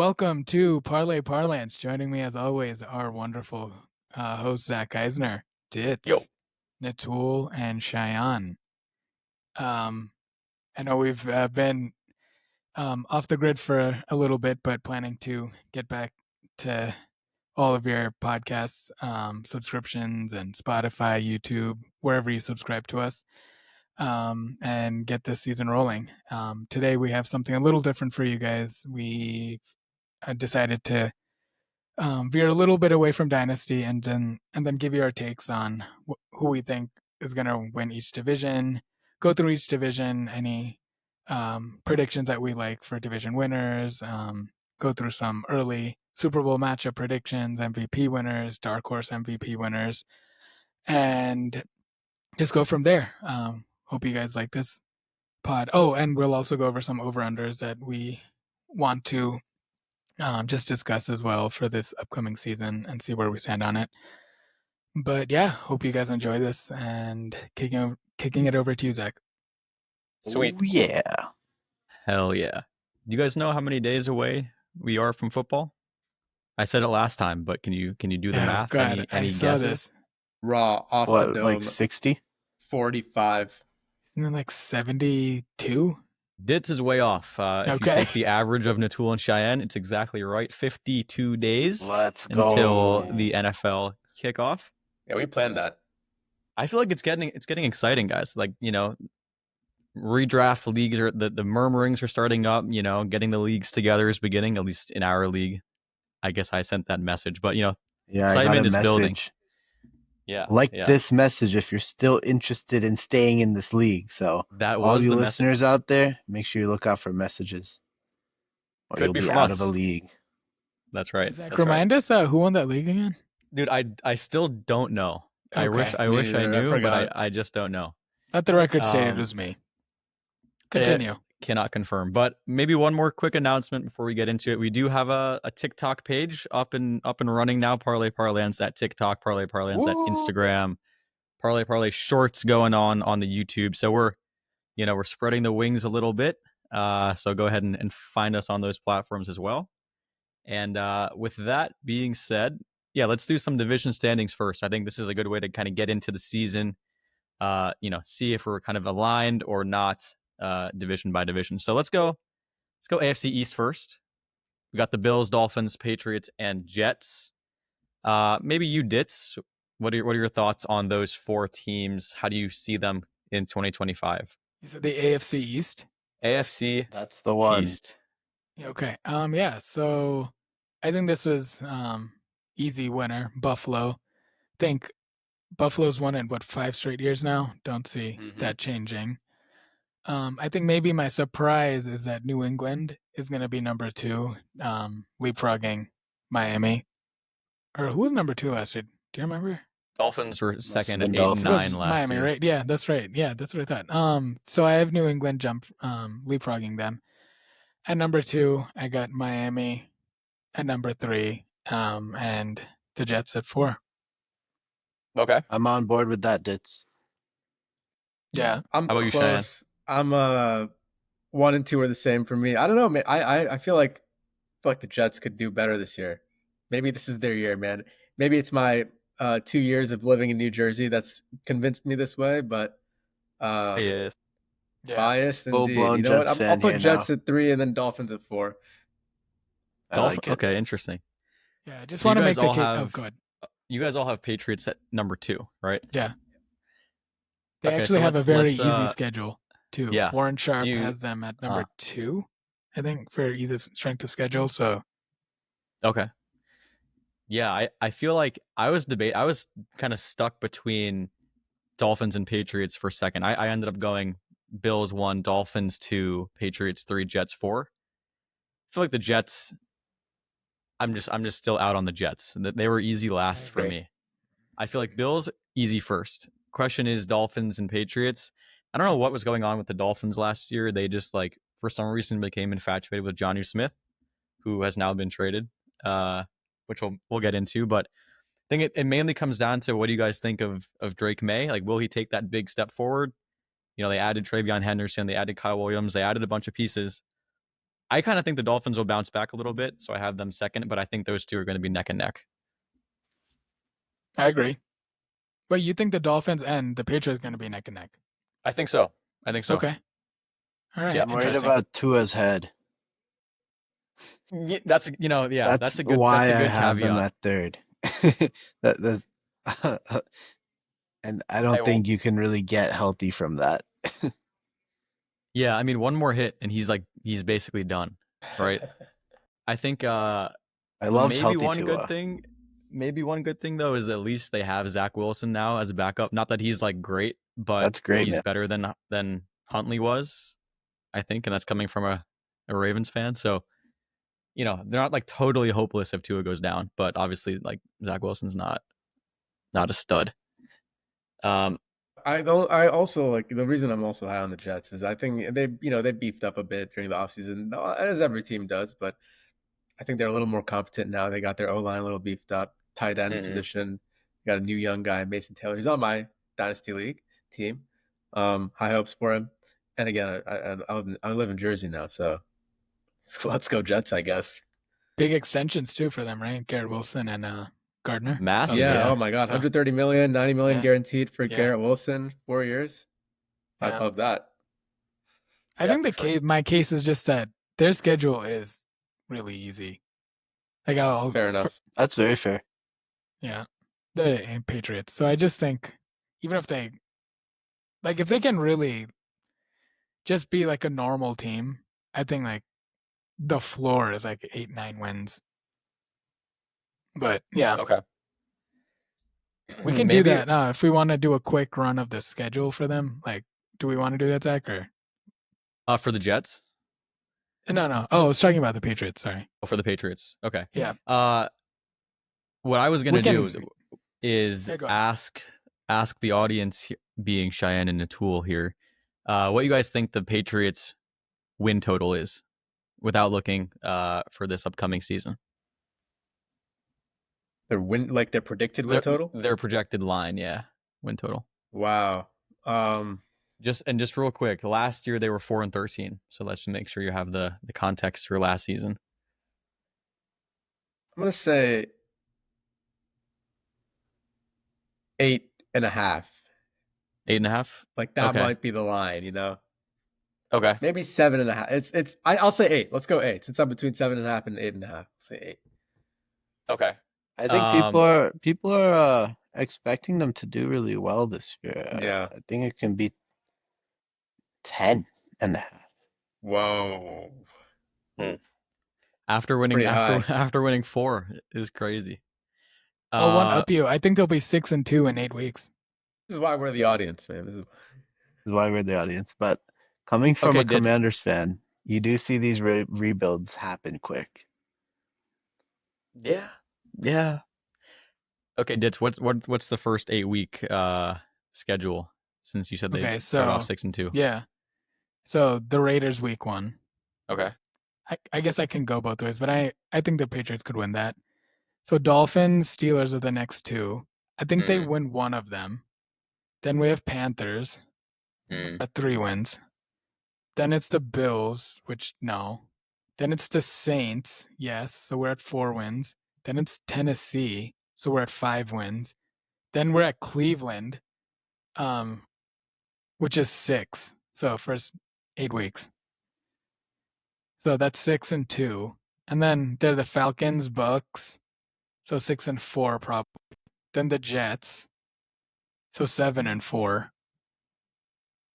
Welcome to Parlay Parlance. Joining me as always, our wonderful host Zach Eisner, Yo. Ditz, Nitul, and Shayan. Um, I know we've been off the grid for a little bit, but planning to get back to all of your podcasts, subscriptions, and Spotify, YouTube, wherever you subscribe to us, and get this season rolling. Today we have something a little different for you guys. We decided to veer a little bit away from Dynasty and then give you our takes on who we think is going to win each division, go through each division, any predictions that we like for division winners, go through some early Super Bowl matchup predictions, MVP winners, dark horse MVP winners, and just go from there. Hope you guys like this pod. Oh, and we'll also go over some over-unders that we want to just discuss as well for this upcoming season and see where we stand on it. But yeah, hope you guys enjoy this and kicking it over to you, Zach. Sweet. Oh, yeah. Hell yeah. Do you guys know how many days away we are from football? I said it last time, but can you do the Oh math? God, I Any saw guesses? this. Raw off the What, dome. like 60? 45. Isn't it like 72? Ditz is way off. If you Okay. take the average of Nitul and Shayan, it's exactly right. 52 days Let's go. until the NFL kickoff. Yeah, we planned that. I feel like it's getting exciting, guys. Like, redraft leagues are the murmurings are starting up, getting the leagues together is beginning, at least in our league. I guess I sent that message, but Yeah, excitement I got a is message. building. Yeah. This message if you're still interested in staying in this league. So That all was you the listeners message. out there, make sure you look out for messages. Or Could you'll be be from out us. of a league. That's right. Zach, That's right. remind us who won that league again? Dude, I still don't know. I Okay. wish I neither. I knew, but forgot. I just don't know. Let the record state it was me. Continue. Cannot confirm. But maybe one more quick announcement before we get into it. We do have a TikTok page up and running now. Parlay Parlance at TikTok, Parlay Parlance at Instagram, Parlay Shorts going on the YouTube. So we're spreading the wings a little bit. So go ahead and find us on those platforms as well. And with that being said, yeah, let's do some division standings first. I think this is a good way to kind of get into the season. See if we're kind of aligned or not, division by division. So let's go AFC East first. We got the Bills, Dolphins, Patriots, and Jets. Maybe you, Ditz. What are your thoughts on those four teams? How do you see them in 2025? You said the AFC East? AFC That's the one. East. Okay. Yeah, so I think this was easy winner, Buffalo. Think Buffalo's won in 5 straight years now? Don't see that changing. I think maybe my surprise is that New England is going to be number 2, leapfrogging Miami. Or who was number 2 last year? Do you remember? Dolphins were second have at been 8 and Dolphins. 9 last Miami, year. right? Yeah, that's right. Yeah, that's what I thought. So I have New England leapfrogging them. At number 2, I got Miami. At number 3, and the Jets at 4. Okay. I'm on board with that, Ditz. Yeah. I'm How about you, close. I'm 1 and 2 are the same for me. I don't know. I feel like the Jets could do better this year. Maybe this is their year, man. Maybe it's my 2 years of living in New Jersey that's convinced me this way, but Yeah. biased indeed. Full-blown You know what? Jets I'll fan put here Jets now. at 3 and then Dolphins at 4. I like it. Okay, interesting. Yeah, I just So want you to guys make the all case. have- Oh, good. You guys all have Patriots at number 2, right? Yeah. They Okay, actually so have a let's- very let's, easy schedule, too. yeah. Warren Sharp Do you- has them at number 2, I think, for ease of strength of schedule. So, Okay. Yeah, I feel like I was kind of stuck between Dolphins and Patriots for a second. I ended up going Bills 1, Dolphins 2, Patriots 3, Jets 4. I feel like the Jets, I'm just still out on the Jets. They were easy last for agree. me. I feel like Bills easy first. Question is Dolphins and Patriots. I don't know what was going on with the Dolphins last year. They just for some reason became infatuated with Jonnu Smith, who has now been traded, which we'll get into. But I think it mainly comes down to, what do you guys think of Drake May? Like, will he take that big step forward? They added Travion Henderson, they added Kyle Williams, they added a bunch of pieces. I kind of think the Dolphins will bounce back a little bit, so I have them second, but I think those two are going to be neck and neck. I agree. But you think the Dolphins and the Patriots are going to be neck and neck? I think so. Okay. All right. Yeah. I'm worried Interesting. about Tua's head. That's That's that's a why I good have them caveat. at third. That's and I don't I will. think you can really get healthy from that. Yeah, I mean, one more hit and he's basically done, right? I think I loved healthy Tua. maybe one good thing though is at least they have Zach Wilson now as a backup. Not that he's like great, but That's great, he's man. better than Huntley was, I think, and that's coming from a Ravens fan. So, they're not like totally hopeless if Tua goes down, but obviously like Zach Wilson's not a stud. I also like the reason I'm also high on the Jets is I think they beefed up a bit during the offseason, as every team does, but I think they're a little more competent now. They got their O-line a little beefed up, tight end Mhm. position. Got a new young guy, Mason Taylor. He's on my Dynasty League team. High hopes for him. And again, I live in Jersey now, so let's go Jets, I guess. Big extensions too for them, right? Garrett Wilson and Gardner. Massive, Sounds good. Yeah, yeah. oh my God, So 130 million, 90 million yeah, guaranteed for yeah, Garrett Wilson, 4 years. I yeah. love that. I think my case is just that their schedule is really easy. Like Fair enough. That's very fair. yeah, the Patriots. So I just think even if if they can really just be like a normal team, I think like the floor is like 8-9 wins. But yeah, Okay. we can do that. If we want to do a quick run of the schedule for them, like, do we want to do that, Zach? Or For the Jets. no. Oh, I was talking about the Patriots. Sorry. Oh, for the Patriots. Okay. Yeah. What I was We gonna do can. is Yeah, go ahead. ask the audience, being Cheyenne and Nitul here, what you guys think the Patriots win total is, without looking for this upcoming season. Their predicted win total? Their projected line, yeah, win total. Wow. Just real quick, last year they were 4-13, so let's just make sure you have the context for last season. I'm gonna say 8.5. 8.5. Like that Okay. might be the line, Okay. Maybe 7.5. I'll say 8. Let's go 8. Since I'm between 7.5 and 8.5. I'll say 8. Okay. I think people are expecting them to do really well this year. Yeah. I think it can be 10.5. Whoa. After winning Pretty high. after winning 4 is crazy. I'll one up you. I think they'll be 6-2 in 8 weeks. This is why we're the audience, man. This is why we're the audience. But coming from Okay, a Commanders fan, you do see these rebuilds happen quick. Yeah. Okay, Ditz, what's the first 8-week schedule? Since you said they start off 6-2. Yeah. So the Raiders week 1. Okay. I guess I can go both ways, but I think the Patriots could win that. So Dolphins, Steelers are the next 2. I think they win one of them. Then we have Panthers at 3 wins. Then it's the Bills, which no. Then it's the Saints, yes, so we're at 4 wins. Then it's Tennessee, so we're at 5 wins. Then we're at Cleveland, which is 6. So first 8 weeks. So that's 6-2. And then there's the Falcons, Bucks, so 6-4 probably. Then the Jets, so 7-4.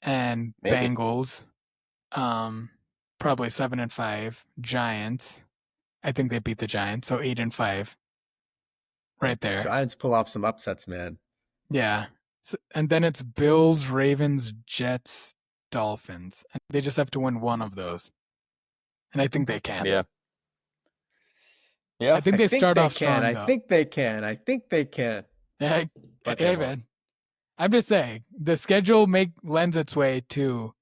And Maybe. Bengals, probably 7-5. Giants, I think they beat the Giants, so 8-5. Right there. Giants pull off some upsets, man. Yeah. So, and then it's Bills, Ravens, Jets, Dolphins. And they just have to win one of those. And I think they can. Yeah. I think they start off strong, I though. think they can. Hey, But they won't. man. I'm just saying, the schedule lends its way to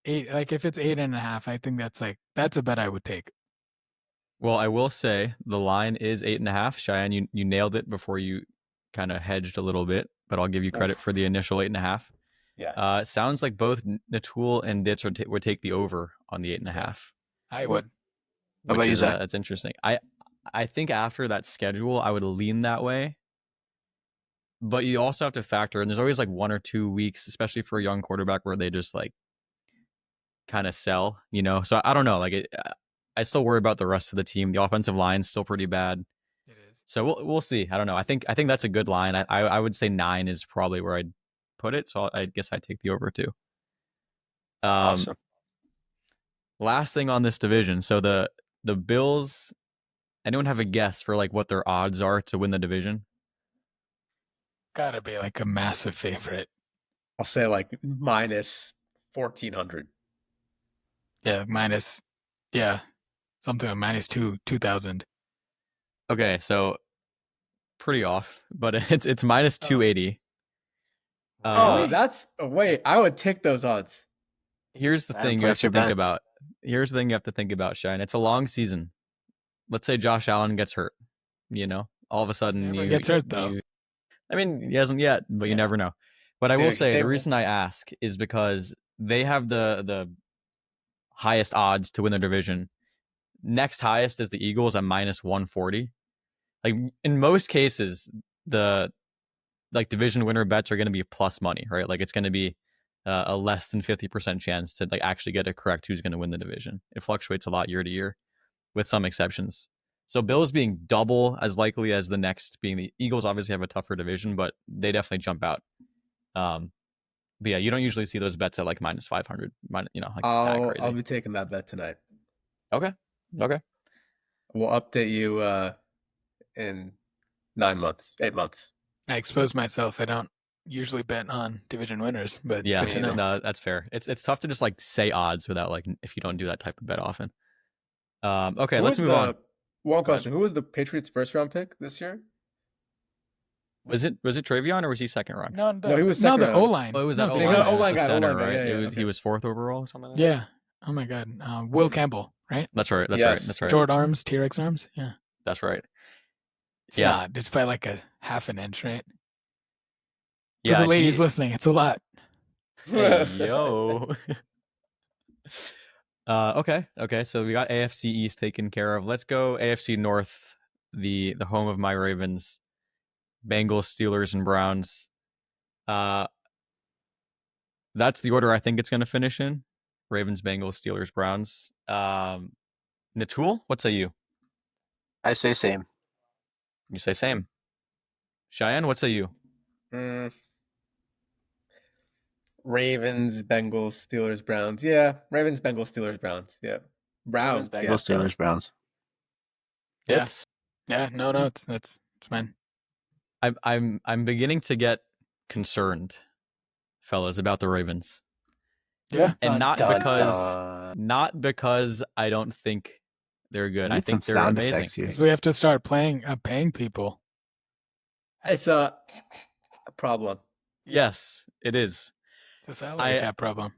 8. Like, if it's 8.5, I think that's a bet I would take. Well, I will say the line is 8.5. Cheyenne, you nailed it before you kind of hedged a little bit, but I'll give you credit for the initial 8.5. Yes. It sounds like both Nitul and Ditz would take the over on the 8.5. I would. How about which you, is Zach? that's interesting. I think after that schedule, I would lean that way. But you also have to factor, and there's always like 1 or 2 weeks, especially for a young quarterback, where they just like kind of sell, you know. So I don't know. I still worry about the rest of the team. The offensive line's still pretty bad. It is. So we'll see. I don't know. I think that's a good line. I would say 9 is probably where I'd put it. So I guess I'd take the over too. Awesome. Last thing on this division. So the Bills. Anyone have a guess for like what their odds are to win the division? Gotta be like a massive favorite. I'll say like minus 1,400. Yeah, something like minus 2,000. Okay, so pretty off, but it's minus 280. Really? Wait, I would take those odds. Here's the Man, thing you have place to your think bets. about. Here's the thing you have to think about, Shayan. It's a long season. Let's say Josh Allen gets hurt. You know, all of a sudden Never gets hurt, though. I mean, he hasn't yet, but you Yeah. never know. But I will Dude, say they the will- reason I ask is because they have the highest odds to win the division. Next highest is the Eagles at minus 140. Like in most cases, the like division winner bets are going to be plus money, right? Like it's going to be a less than 50% chance to like actually get it correct who's going to win the division. It fluctuates a lot year to year, with some exceptions. So Bills being double as likely as the next being the Eagles obviously have a tougher division, but they definitely jump out. But yeah, you don't usually see those bets at like minus 500, you know, like that crazy. I'll be taking that bet tonight. Okay. We'll update you in 9 months, 8 months. I expose myself. I don't usually bet on division winners, but Yeah, good to know. no, that's fair. It's tough to just like say odds without like if you don't do that type of bet often. Okay, let's move on. One Go ahead. question: who was the Patriots' first round pick this year? Was it Travion or was he second round? No, he was no, second the round. O line. Oh, it was no, that the O-line. O-line. It was O-line the guy, center, O-line guy, right? yeah, It was okay. he was 4th overall or something like that. Yeah. Oh my God. Will Campbell, right? That's right. Yes. That's right. Short arms, T-Rex arms. Yeah. That's right. It's Yeah. not. It's by like a half an inch, right? For Yeah, the ladies listening, it's a lot. Hey, yo. Okay. So we got AFC East taken care of. Let's go AFC North, the home of my Ravens, Bengals, Steelers, and Browns. That's the order I think it's going to finish in: Ravens, Bengals, Steelers, Browns. Nitul, what say you? I say same. You say same. Cheyenne, what say you? Ravens, Bengals, Steelers, Browns. Yeah, Ravens, Bengals, Steelers, Browns. Yeah, Browns. Bengals, Yeah, Steelers, Browns. Yeah. It's Yeah. No, it's mine. I'm beginning to get concerned, fellas, about the Ravens. Yeah. And not Dun, because dun. not because I don't think they're good. We I need think some they're sound amazing. effects here. Because we have to start paying people. it's a problem. Yes, it is. It's a salary cap problem.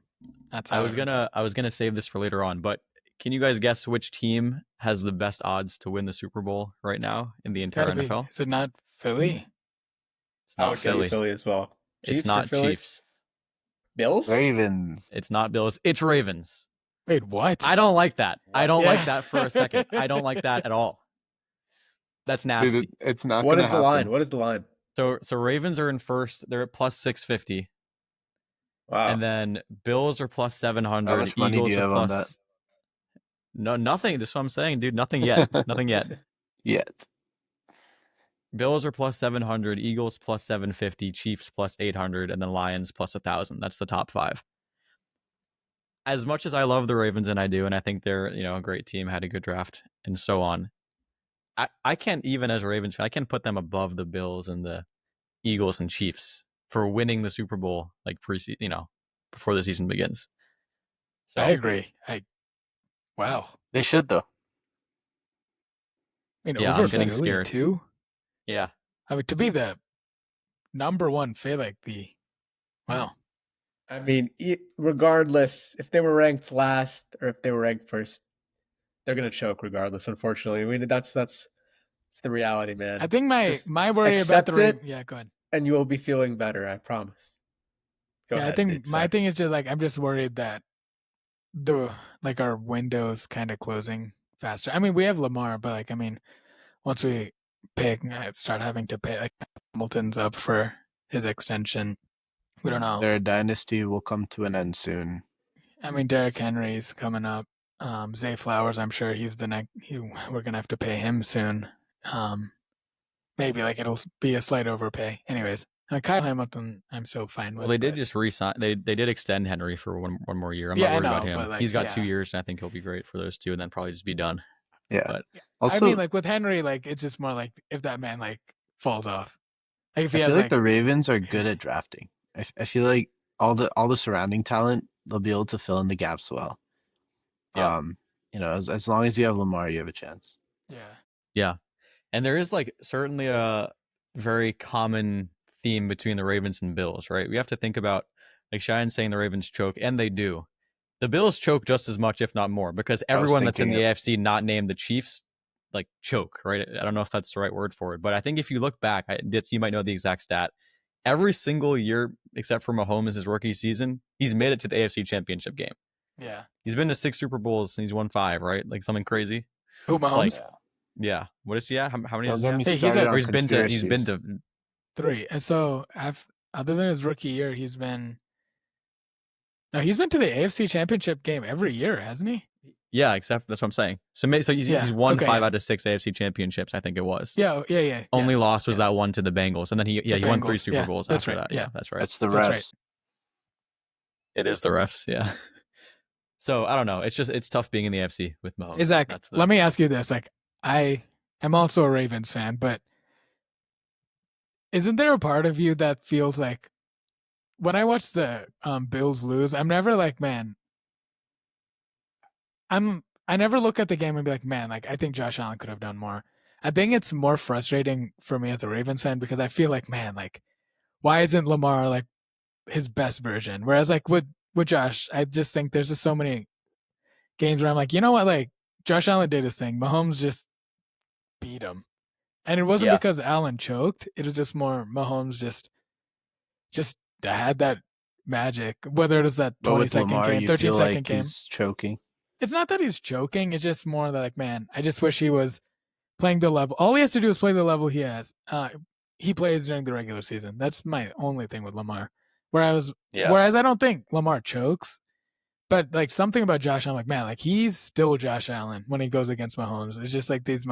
That's how I was gonna save this for later on, but can you guys guess which team has the best odds to win the Super Bowl right now in the entire NFL? Is it not Philly? It's I not would Philly. guess Philly as well. It's Chiefs or not Philly? Chiefs. Bills? Ravens. It's not Bills. It's Ravens. Wait, what? I don't like that. I don't like Yeah. that for a second. I don't like that at all. That's nasty. Dude, it's not What gonna is the happen. line? What is the line? So Ravens are in first. They're at plus 650. Wow. And then Bills are plus 700. How much money do Eagles you are have on plus. No, nothing. That's what I'm saying, dude. Nothing yet. Nothing yet. Yet. Bills are plus 700. Eagles plus 750. Chiefs plus 800. And then Lions plus 1,000. That's the top 5. As much as I love the Ravens, and I do, and I think they're a great team, had a good draft, and so on. I can't, even as a Ravens fan, I can't put them above the Bills and the Eagles and Chiefs for winning the Super Bowl like before the season begins. So I agree. Wow. They should though. I mean, Yeah, over I'm getting Philly scared. too. yeah, I mean, to be the number one favorite, wow. I mean, regardless, if they were ranked last or if they were ranked first, they're gonna choke regardless. Unfortunately, I mean that's the reality, man. I think Just my worry about accept the Ravens. it. Yeah, go ahead. And you will be feeling better. I promise. Go Yeah, ahead. I think Nate, my sorry. thing is just like I'm just worried that our window's kind of closing faster. I mean, we have Lamar, but like, I mean, once we start having to pay, like Hamilton's up for his extension. We don't know. Their dynasty will come to an end soon. I mean, Derrick Henry's coming up. Zay Flowers, I'm sure he's the next. We're gonna have to pay him soon. Maybe like it'll be a slight overpay. Anyways, Kyle Hamilton, I'm so fine with. Well, they did just re-sign. They did extend Henry for one more year. I'm Yeah, not I worried know, about him. but, like, He's got yeah. 2 years, and I think he'll be great for those two, and then probably just be done. Yeah. But Also, I mean, like with Henry, like it's just more like if that man like falls off. Like if he I has feel like the Ravens are good at drafting. I feel like all the surrounding talent, they'll be able to fill in the gaps well. Yeah. As long as you have Lamar, you have a chance. yeah, and there is like certainly a very common theme between the Ravens and Bills, right? We have to think about, like Shayan saying the Ravens choke, and they do. The Bills choke just as much, if not more, because everyone that's in the AFC not named the Chiefs like choke, right? I don't know if that's the right word for it, but I think if you look back, you might know the exact stat. Every single year, except for Mahomes' his rookie season, he's made it to the AFC Championship game. Yeah. He's been to 6 Super Bowls and he's won 5, right? Like something crazy. Who, Mahomes? Like, yeah. What is he at? How many? Don't get me Hey, started on he's been conspiracies. to 3. And so, other than his rookie year, he's been to the AFC Championship game every year, hasn't he? Yeah, except that's what I'm saying. So he's won 5 out of 6 AFC Championships, I think it was. Yeah. Only loss was that one to the Bengals, and then he won 3 Super Bowls after that. Yeah, that's right. That's the refs. That's right. It is the refs, yeah. So I don't know. It's tough being in the AFC with Mahomes. Exactly. Let me ask you this: like, I am also a Ravens fan, but isn't there a part of you that feels like when I watch the Bills lose, I'm never like, man, I never look at the game and be like, man, like I think Josh Allen could have done more. I think it's more frustrating for me as a Ravens fan because I feel like, man, like why isn't Lamar like his best version? Whereas like with Josh, I just think there's just so many games where I'm like, you know what, like Josh Allen did his thing. Mahomes just beat him. And it wasn't because Allen choked. It was just more Mahomes just had that magic. Whether it was that 20-second game, 13-second game. He's choking. It's not that he's choking. It's just more that like, man, I just wish he was playing the level. All he has to do is play the level he has. He plays during the regular season. That's my only thing with Lamar. Whereas I don't think Lamar chokes. But like something about Josh, I'm like, man, like he's still Josh Allen when he goes against Mahomes. It's just like these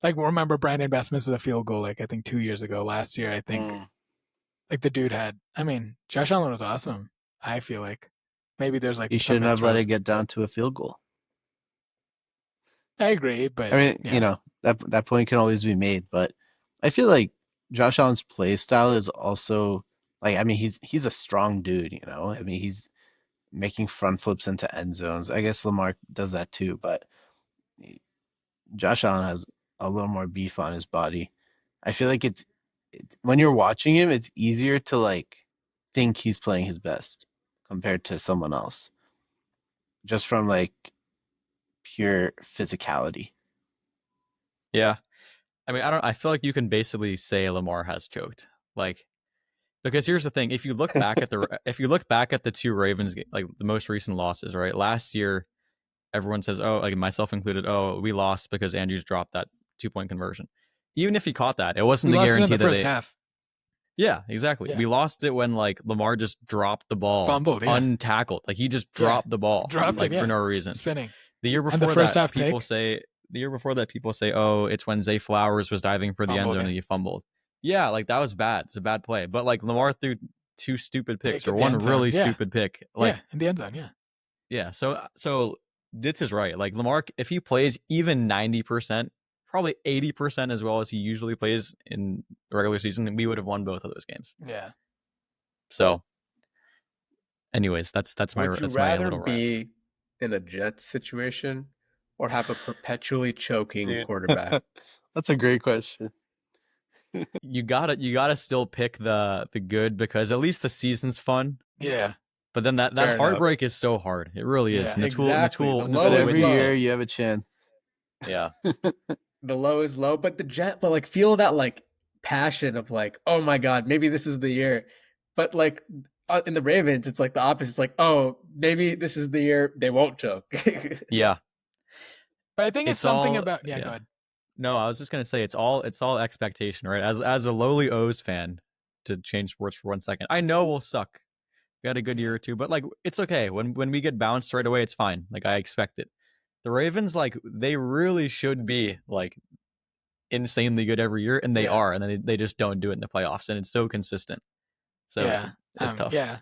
like remember Brandon Bass misses a field goal like I think 2 years ago. Last year, I think like the dude had. I mean, Josh Allen was awesome. I feel like maybe there's like he shouldn't have let it get down to a field goal. I agree, but I mean, that point can always be made. But I feel like Josh Allen's play style is also like, I mean, he's a strong dude. I mean, he's making front flips into end zones. I guess Lamar does that too, but Josh Allen has a little more beef on his body. I feel like it's when you're watching him, it's easier to like think he's playing his best compared to someone else, just from like pure physicality. Yeah, I mean, I feel like you can basically say Lamar has choked, like, because here's the thing: if you look back at the 2 Ravens, like the most recent losses, right? Last year, everyone says, oh, like myself included, oh, we lost because Andrews dropped that 2-point conversion. Even if he caught that, it wasn't the guarantee that first half. Yeah, exactly. Yeah. We lost it when like Lamar just dropped the ball, fumbled, untackled. Like he just dropped the ball, for no reason. Spinning. The year before that, people say, oh, it's when Zay Flowers was diving for the end zone and he fumbled. Yeah, like that was bad. It's a bad play. But like Lamar threw 2 stupid picks or one really stupid pick. Like in the end zone. Yeah. Yeah. So Ditz is right. Like Lamar, if he plays even 90%, probably 80% as well as he usually plays in the regular season, we would have won both of those games. Yeah. So, anyways, that's my Would you that's rather my little be in a Jets situation or have a perpetually choking quarterback? That's a great question. You gotta still pick the good because at least the season's fun. Yeah. But then that heartbreak is so hard. It really is. Nitul, but every year you have a chance. Yeah. The low is low, but but like feel that like passion of like, oh my God, maybe this is the year. But like in the Ravens, it's like the opposite. It's like, oh, maybe this is the year they won't choke. Yeah. But I think it's something about go ahead. No, I was just gonna say it's all expectation, right? As a lowly O's fan, to change sports for 1 second, I know we'll suck. We had a good year or two, but like it's okay. When we get bounced right away, it's fine. Like I expect it. The Ravens, like they really should be like insanely good every year, and they are, and then they just don't do it in the playoffs, and it's so consistent. So it's tough. Yeah.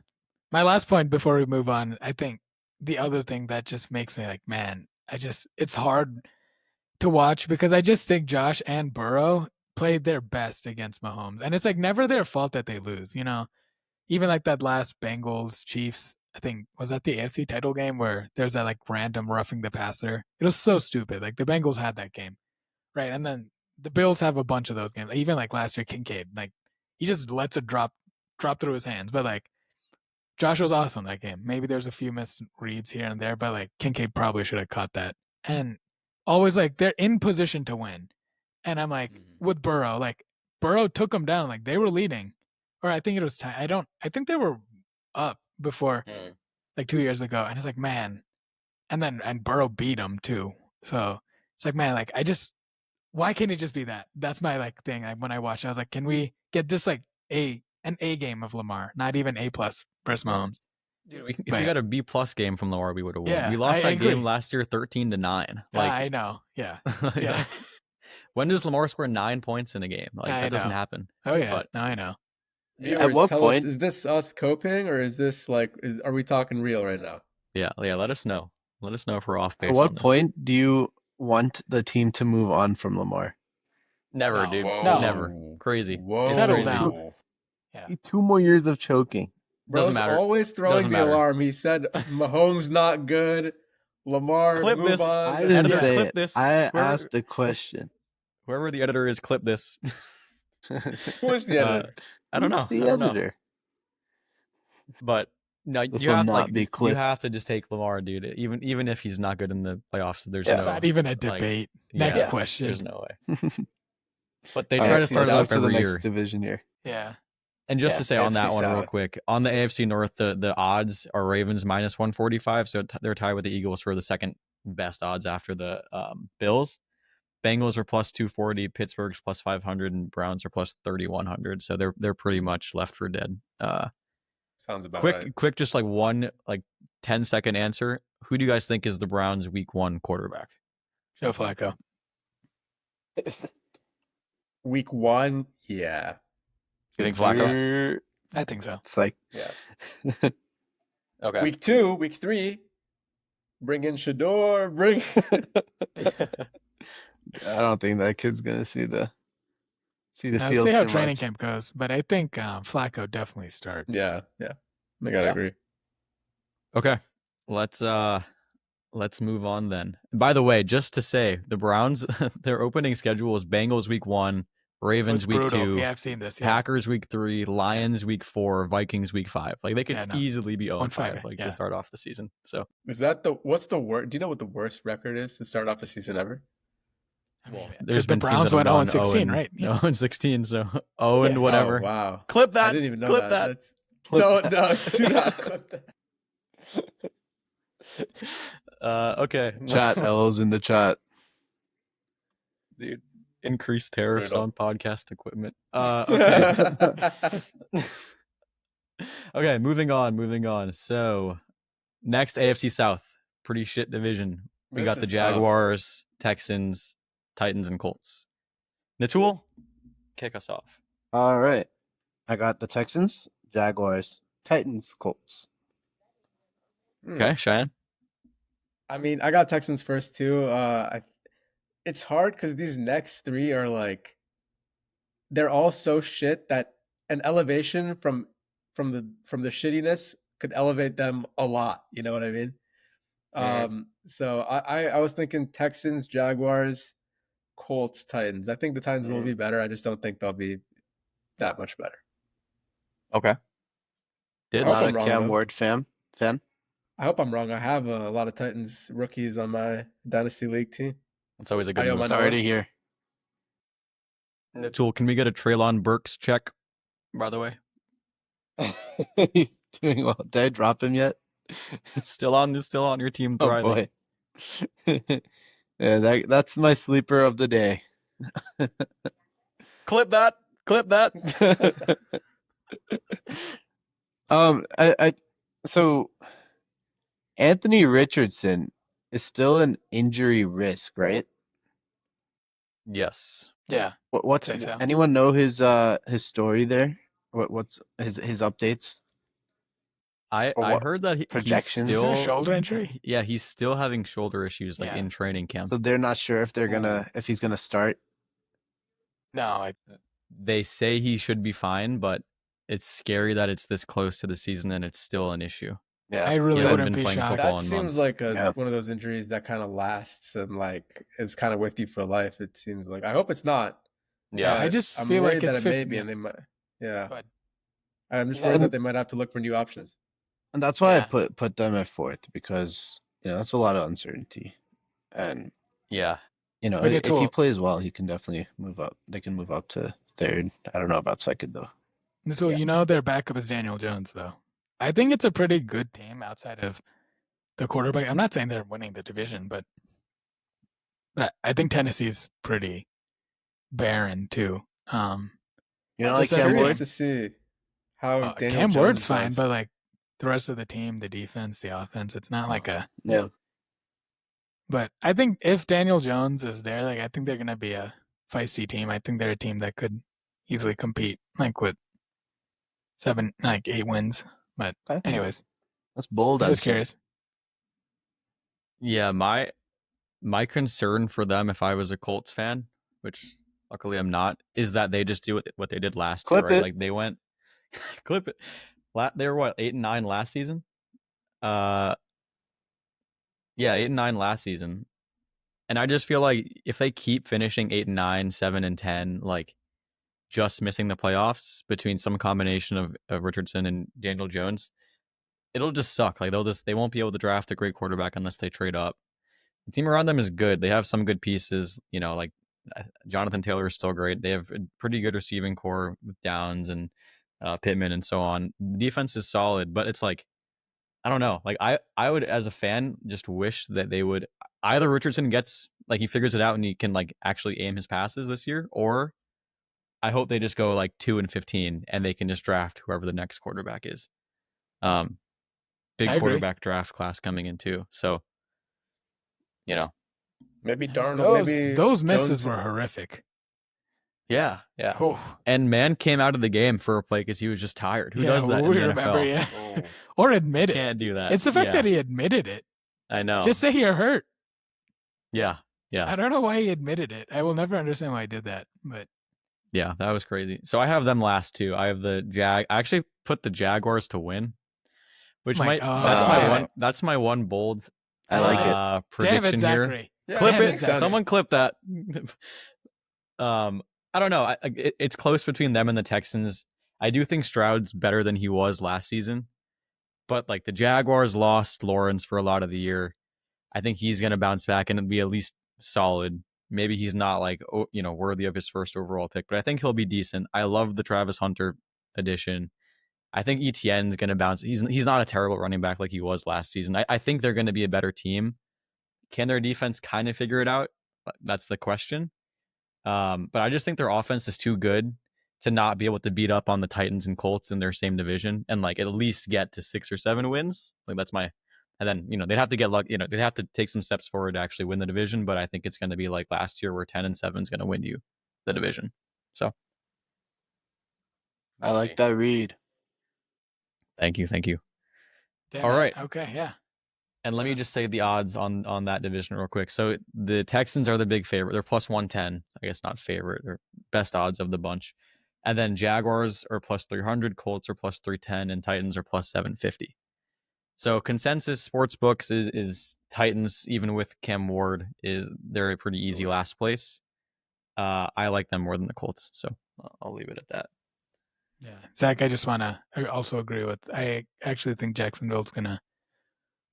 My last point before we move on, I think the other thing that just makes me like, man, it's hard to watch because I just think Josh and Burrow played their best against Mahomes. And it's like never their fault that they lose, you know? Even like that last Bengals Chiefs, I think, was that the AFC title game where there's that like random roughing the passer? It was so stupid. Like the Bengals had that game, right? And then the Bills have a bunch of those games. Even like last year, Kincaid, like he just lets it drop through his hands. But like Josh was awesome that game. Maybe there's a few missed reads here and there, but like Kincaid probably should have caught that. And always like they're in position to win. And I'm like, with Burrow, like Burrow took them down. Like they were leading. Or I think it was tied. I think they were up before like 2 years ago. And it's like, man. And Burrow beat them too. So it's like, man, like why can't it just be that? That's my like thing. Like, when I watched, I was like, can we get just like an A game of Lamar, not even A plus versus Mahomes? Dude, if we got a B plus game from Lamar, we would have won. Yeah, We lost I that agree. game last year 13-9. Like I know. Yeah. like, Yeah. When does Lamar score 9 points in a game? Like I that doesn't know. happen. Oh yeah. But No, I know. At Viewers, what tell us, point? is this us coping or is this like, are we talking real right now? yeah, let us know. Let us know if we're off At base what on this. point do you want the team to move on from Lamar? Never, No. dude. No. Never. Crazy. Whoa. It's Settle crazy. down. Yeah. 2 more years of choking. Doesn't Bro's matter. always throwing Doesn't the matter. alarm. He said Mahomes not good. Lamar, Clip move this. on. I didn't Editor, say clip it. this. I Whoever- asked a question. Whoever the editor is, clip this. Who is the editor? I don't know. The I don't know. editor. But no, This you will have not like be you clipped. have to just take Lamar, dude. Even if he's not good in the playoffs, there's Yeah. It's no not even a like, debate. yeah, Next question. There's no way. But they All try right, to start it on up to the every next year. division here. Yeah. And just Yeah, to say on that AFC one real South. quick, on the AFC North, the odds are Ravens minus 145, so they're tied with the Eagles for the second best odds after the Bills. Bengals are plus 240, Pittsburgh's plus 500, and Browns are plus 3100. So they're pretty much left for dead. Sounds about right. Quick, just like one 10-second answer. Who do you guys think is the Browns' Week 1 quarterback? Joe Flacco. Week 1, yeah. You think Flacco? You're- I think so. It's like Yeah. Okay. Week 2, week 3, bring in Shador, bring. I don't think that kid's gonna see the Let's field see how too training much. camp goes, but I think Flacco definitely starts. Yeah. I gotta agree. Okay. Let's move on then. By the way, just to say, the Browns, their opening schedule is Bengals Week 1, So Ravens it's Week brutal. 2, Yeah, I've seen this. Yeah. Packers Week 3, Lions Week 4, Vikings Week 5. Like they could Yeah, no. easily be 0-5 1-5, like yeah. to start off the season. So Is that what's the worst? Do you know what the worst record is to start off a season ever? I mean, there's the been Browns teams that went have 0-16, gone right? 0-16, so 0 and Yeah. whatever. Oh, wow. Clip that. I didn't even know Clip that. that. No, do not clip that. Okay. Chat L's in the chat. Dude, increased tariffs Brutal. on podcast equipment. Okay. Okay, moving on. So, next AFC South, pretty shit division. We This got the is tough. Jaguars, Texans, Titans, and Colts. Nitul, kick us off. All right. I got the Texans, Jaguars, Titans, Colts. Okay, Shayan. I mean, I got Texans first too. It's hard because these next three are like, they're all so shit that an elevation from the shittiness could elevate them a lot. You know what I mean? So I was thinking Texans, Jaguars, Colts, Titans. I think the Titans will be better. I just don't think they'll be that much better. Okay. I hope Not a I'm wrong, Cam though. Ward fan. I hope I'm wrong. I have a lot of Titans rookies on my Dynasty League team. That's always a good Ayo move. Manoa. Sorry to hear. Nitul, can we get a Treylon Burks check, by the way? He's doing well. Did I drop him yet? Still on your team Oh thriving. boy. Yeah, that's my sleeper of the day. Clip that. Clip that. I so Anthony Richardson is still an injury risk, right? Yes. Yeah, What's say so. anyone know his story there? What's his updates or I what heard that he's projections? Is it a still shoulder injury? yeah, he's still having shoulder issues like Yeah. in training camp. So they're not sure if Ooh. if he's gonna start. No, They say he should be fine, but it's scary that it's this close to the season and it's still an issue. Yeah, I He really hasn't wouldn't been be playing shocked. football That in seems months. like yeah. one of those injuries that kind of lasts and like is kind of with you for life. It seems like. I hope it's not, Yeah. I but just I'm feel like worried that it's it may 50. be, Yeah, and they might. Yeah, but I'm just Yeah, worried that they might have to look for new options. and that's why I yeah. put them at fourth because that's a lot of uncertainty. And Yeah. But if he Nitul, plays well, he can definitely move up. They can move up to third. I don't know about second though. Nitul, their backup is Daniel Jones, though. I think it's a pretty good team outside of the quarterback. I'm not saying they're winning the division, but I think Tennessee's pretty barren too. You know, like Just as a Cam Curious team, Ward. to see how Daniel Cam Ward's Jones fine, does. but like the rest of the team, the defense, the offense, it's not like a. Yeah, But I think if Daniel Jones is there, like I think they're gonna be a feisty team. I think they're a team that could easily compete, like with 8 wins. But okay. anyways, That's bold, I'm I'd just say. curious. Yeah, my concern for them if I was a Colts fan, which luckily I'm not, is that they just do what they did last year, Clip right? it. Like they went clip it. They were what, 8-9 last season? Uh yeah, 8-9 last season. And I just feel like if they keep finishing 8-9, 7-10, like just missing the playoffs between some combination of Richardson and Daniel Jones, it'll just suck. Like they won't be able to draft a great quarterback unless they trade up. The team around them is good. They have some good pieces. Like Jonathan Taylor is still great. They have a pretty good receiving core with Downs and Pittman and so on. The defense is solid, but it's like I don't know. Like I would as a fan just wish that they would either Richardson gets like he figures it out and he can like actually aim his passes this year, or I hope they just go like 2-15 and they can just draft whoever the next quarterback is. Big I agree. quarterback draft class coming in too. So, you know, Maybe I mean, Darnold. Maybe those misses Jones. were horrific. yeah. Oh, And man came out of the game for a play because he was just tired. Who yeah, does that in we the remember, NFL? yeah, Oh, or admit it. can't do that. It's the fact Yeah, that he admitted it. I know. Just say you're hurt. Yeah. I don't know why he admitted it. I will never understand why he did that. But Yeah, that was crazy. So I have them last two. I have the I actually put the Jaguars to win, which my, might oh, that's my damn one it. that's my one bold I like it. Damn it, prediction here. Zachary. Yeah, Clip Damn it. it, Zachary. Someone clip that. I don't know. It's close between them and the Texans. I do think Stroud's better than he was last season, but like the Jaguars lost Lawrence for a lot of the year. I think he's going to bounce back and be at least solid. Maybe he's not like worthy of his first overall pick, but I think he'll be decent. I love the Travis Hunter addition. I think Etienne's going to bounce. He's not a terrible running back like he was last season. I think they're going to be a better team. Can their defense kind of figure it out? That's the question. But I just think their offense is too good to not be able to beat up on the Titans and Colts in their same division and like at least get to 6 or 7 wins. Like that's my, and then they'd have to get luck. They'd have to take some steps forward to actually win the division. But I think it's going to be like last year where 10-7 is going to win you the division. So I we'll like see. that read. Thank you. Damn All it. right. Okay, yeah. And let me just say the odds on that division real quick. So the Texans are the big favorite. They're plus 110. I guess not favorite. They're best odds of the bunch. And then Jaguars are plus 300, Colts are plus 310, and Titans are plus 750. So consensus sports books is Titans, even with Cam Ward, they're a pretty easy last place. I like them more than the Colts, so I'll leave it at that. Yeah. Zach, I just want to also agree with, I actually think Jacksonville's going to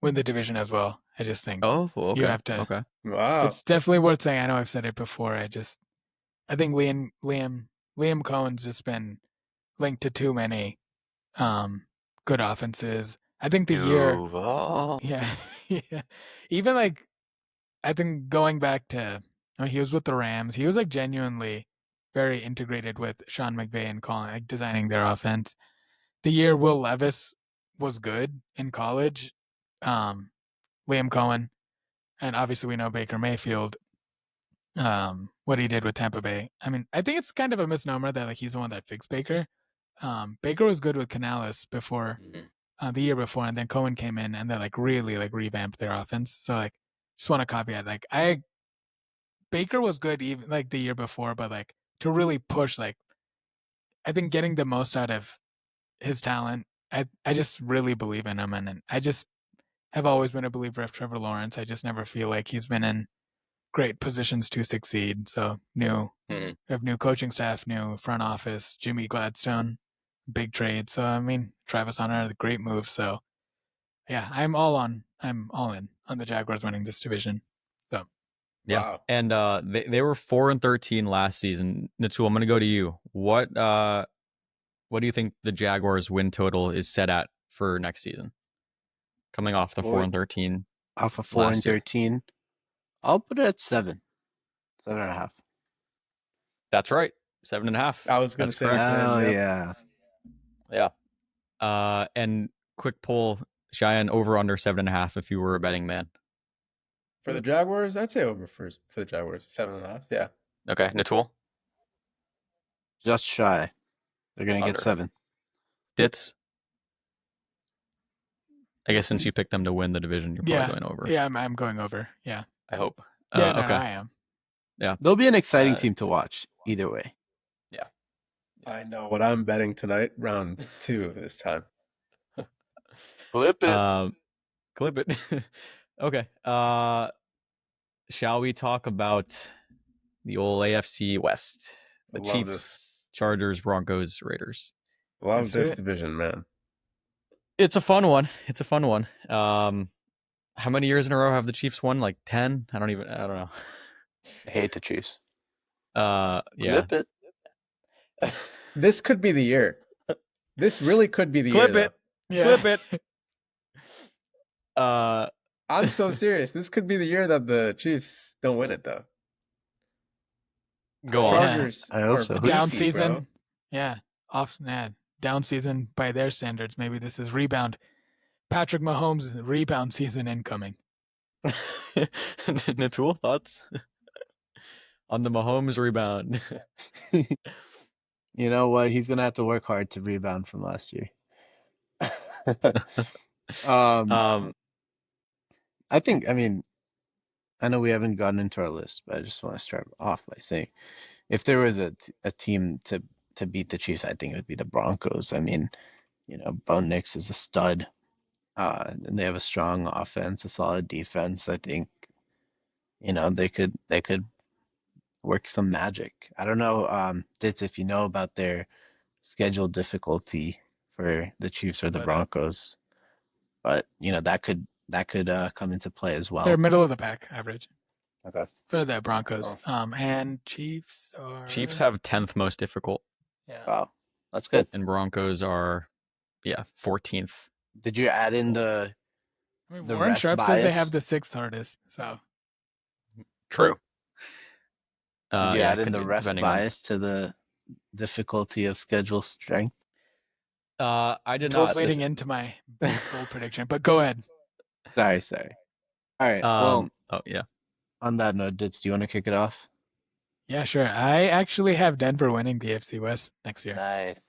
win the division as well. I just think Okay. you have to. Okay. Wow. It's definitely worth saying. I know I've said it before. I think Liam Cohen's just been linked to too many good offenses. I think the year, yeah, yeah, even like I think going back to he was with the Rams. He was like genuinely very integrated with Sean McVay and calling, like designing their offense. The year Will Levis was good in college, Liam Cohen, and obviously we know Baker Mayfield. What he did with Tampa Bay. I mean, I think it's kind of a misnomer that like he's the one that fixed Baker. Baker was good with Canales before the year before, and then Cohen came in and they like really like revamped their offense. So like, just want to caveat like Baker was good even like the year before, but like to really push like I think getting the most out of his talent, I just really believe in him, and I just have always been a believer of Trevor Lawrence. I just never feel like he's been in great positions to succeed. So we have new coaching staff, new front office, Jimmy Gladstone, big trade. So I mean, Travis Hunter, great move. So yeah, I'm all in on the Jaguars winning this division. So Yeah, Wow. and they were 4-13 last season. Nitul, I'm going to go to you. What do you think the Jaguars win total is set at for next season? Coming off the 4-13 Off of 4 and last year. 13, I'll put it at 7.5. That's right, 7.5. I was gonna That's say the correct. same. Hell Yep. yeah. Yeah. And quick poll, Shayan, over under 7.5 if you were a betting man. For the Jaguars, I'd say over for the Jaguars, 7.5. Yeah. Okay, Nitul, Just shy. They're gonna Under. get 7. Dits. I guess since you picked them to win the division, you're probably going over. Yeah, I'm going over. Yeah. I hope. Yeah, no, Okay. I am. Yeah. They'll be an exciting team to watch either way. Yeah. I know what I'm betting tonight. Round 2 this time. Flip it. Clip it. Okay. Shall we talk about the old AFC West? The Love Chiefs, this. Chargers, Broncos, Raiders. Love Let's do this it. division, man. It's a fun one. How many years in a row have the Chiefs won? Like 10? I don't know. I hate the Chiefs. Yeah. Flip it. This could be the year. This really could be the Clip year. it. Yeah. Clip it. I'm so serious. This could be the year that the Chiefs don't win it, though. Go on. Chargers I hope are so. A Who do you down beefy, season. bro. Yeah. Down season by their standards. Maybe this is rebound. Patrick Mahomes' rebound season incoming. Nitul, thoughts on the Mahomes rebound? You know what? He's gonna have to work hard to rebound from last year. Um, I think, I mean, I know we haven't gotten into our list, but I just want to start off by saying if there was a team to beat the Chiefs, I think it would be the Broncos. I mean, Bo Nix is a stud. And they have a strong offense, a solid defense. I think, they could work some magic. I don't know, Ditz, if you know about their schedule difficulty for the Chiefs or the Broncos, but that could come into play as They're well. middle of the pack average Okay. for the Broncos. Oh. And Chiefs are Chiefs have 10th most difficult, yeah. Wow, that's good. and Broncos are 14th. Did you add in the I mean, the Warren ref Sharp says they bias? have the 6th hardest. So True. Did you add in could the be, ref depending on. bias to the difficulty of schedule strength? I did Nichols not. leading into my bold prediction, but go ahead. Sorry. All right. Well, Oh yeah. on that note, Ditz, do you want to kick it off? Yeah, sure. I actually have Denver winning the AFC West next year. Nice.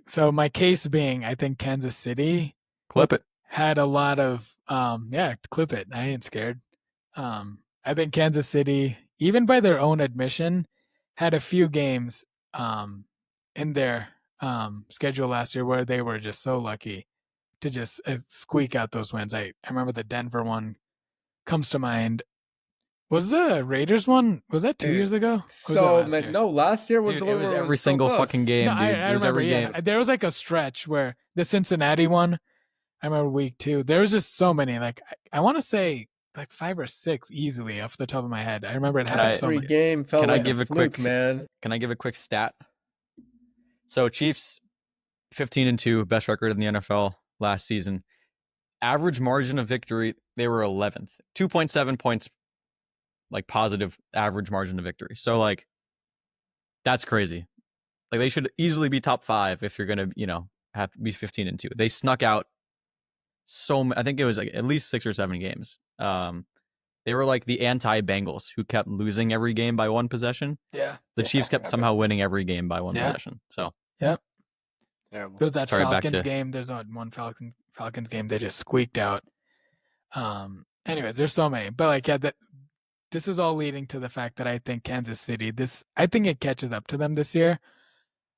So my case being, I think Kansas City Clip it. had a lot of clip it. I ain't scared. I think Kansas City, even by their own admission, had a few games in their schedule last year where they were just so lucky to just squeak out those wins. I remember the Denver one comes to mind. Was the Raiders one? Was that 2 Dude, years ago? Or was that So, last man, year? no, last year was Dude, the it one was where it every was so single close. fucking game, No, dude. I It was remember. every Yeah, game. there was like a stretch where the Cincinnati one. I remember week 2. There was just so many. Like I want to say like 5 or 6 easily off the top of my head. I remember it happened so Every much. game felt Can I like give a a fluke, quick- man. Can I give a quick stat? So Chiefs 15-2, best record in the NFL last season. average margin of victory, they were 11th. 2.7 points, like positive average margin of victory. So like, that's crazy. Like they should easily be top 5 if you're gonna, have to be 15-2. They snuck out I think it was like at least 6 or 7 games. They were like the anti-Bengals who kept losing every game by 1 possession. Yeah. The Chiefs kept somehow winning every game by 1 possession. So Yep. Terrible. There was that Sorry, back Falcons to- game. There's one Falcons game they just squeaked out. Anyways, there's so many. But like, yeah, this is all leading to the fact that I think Kansas City, I think it catches up to them this year.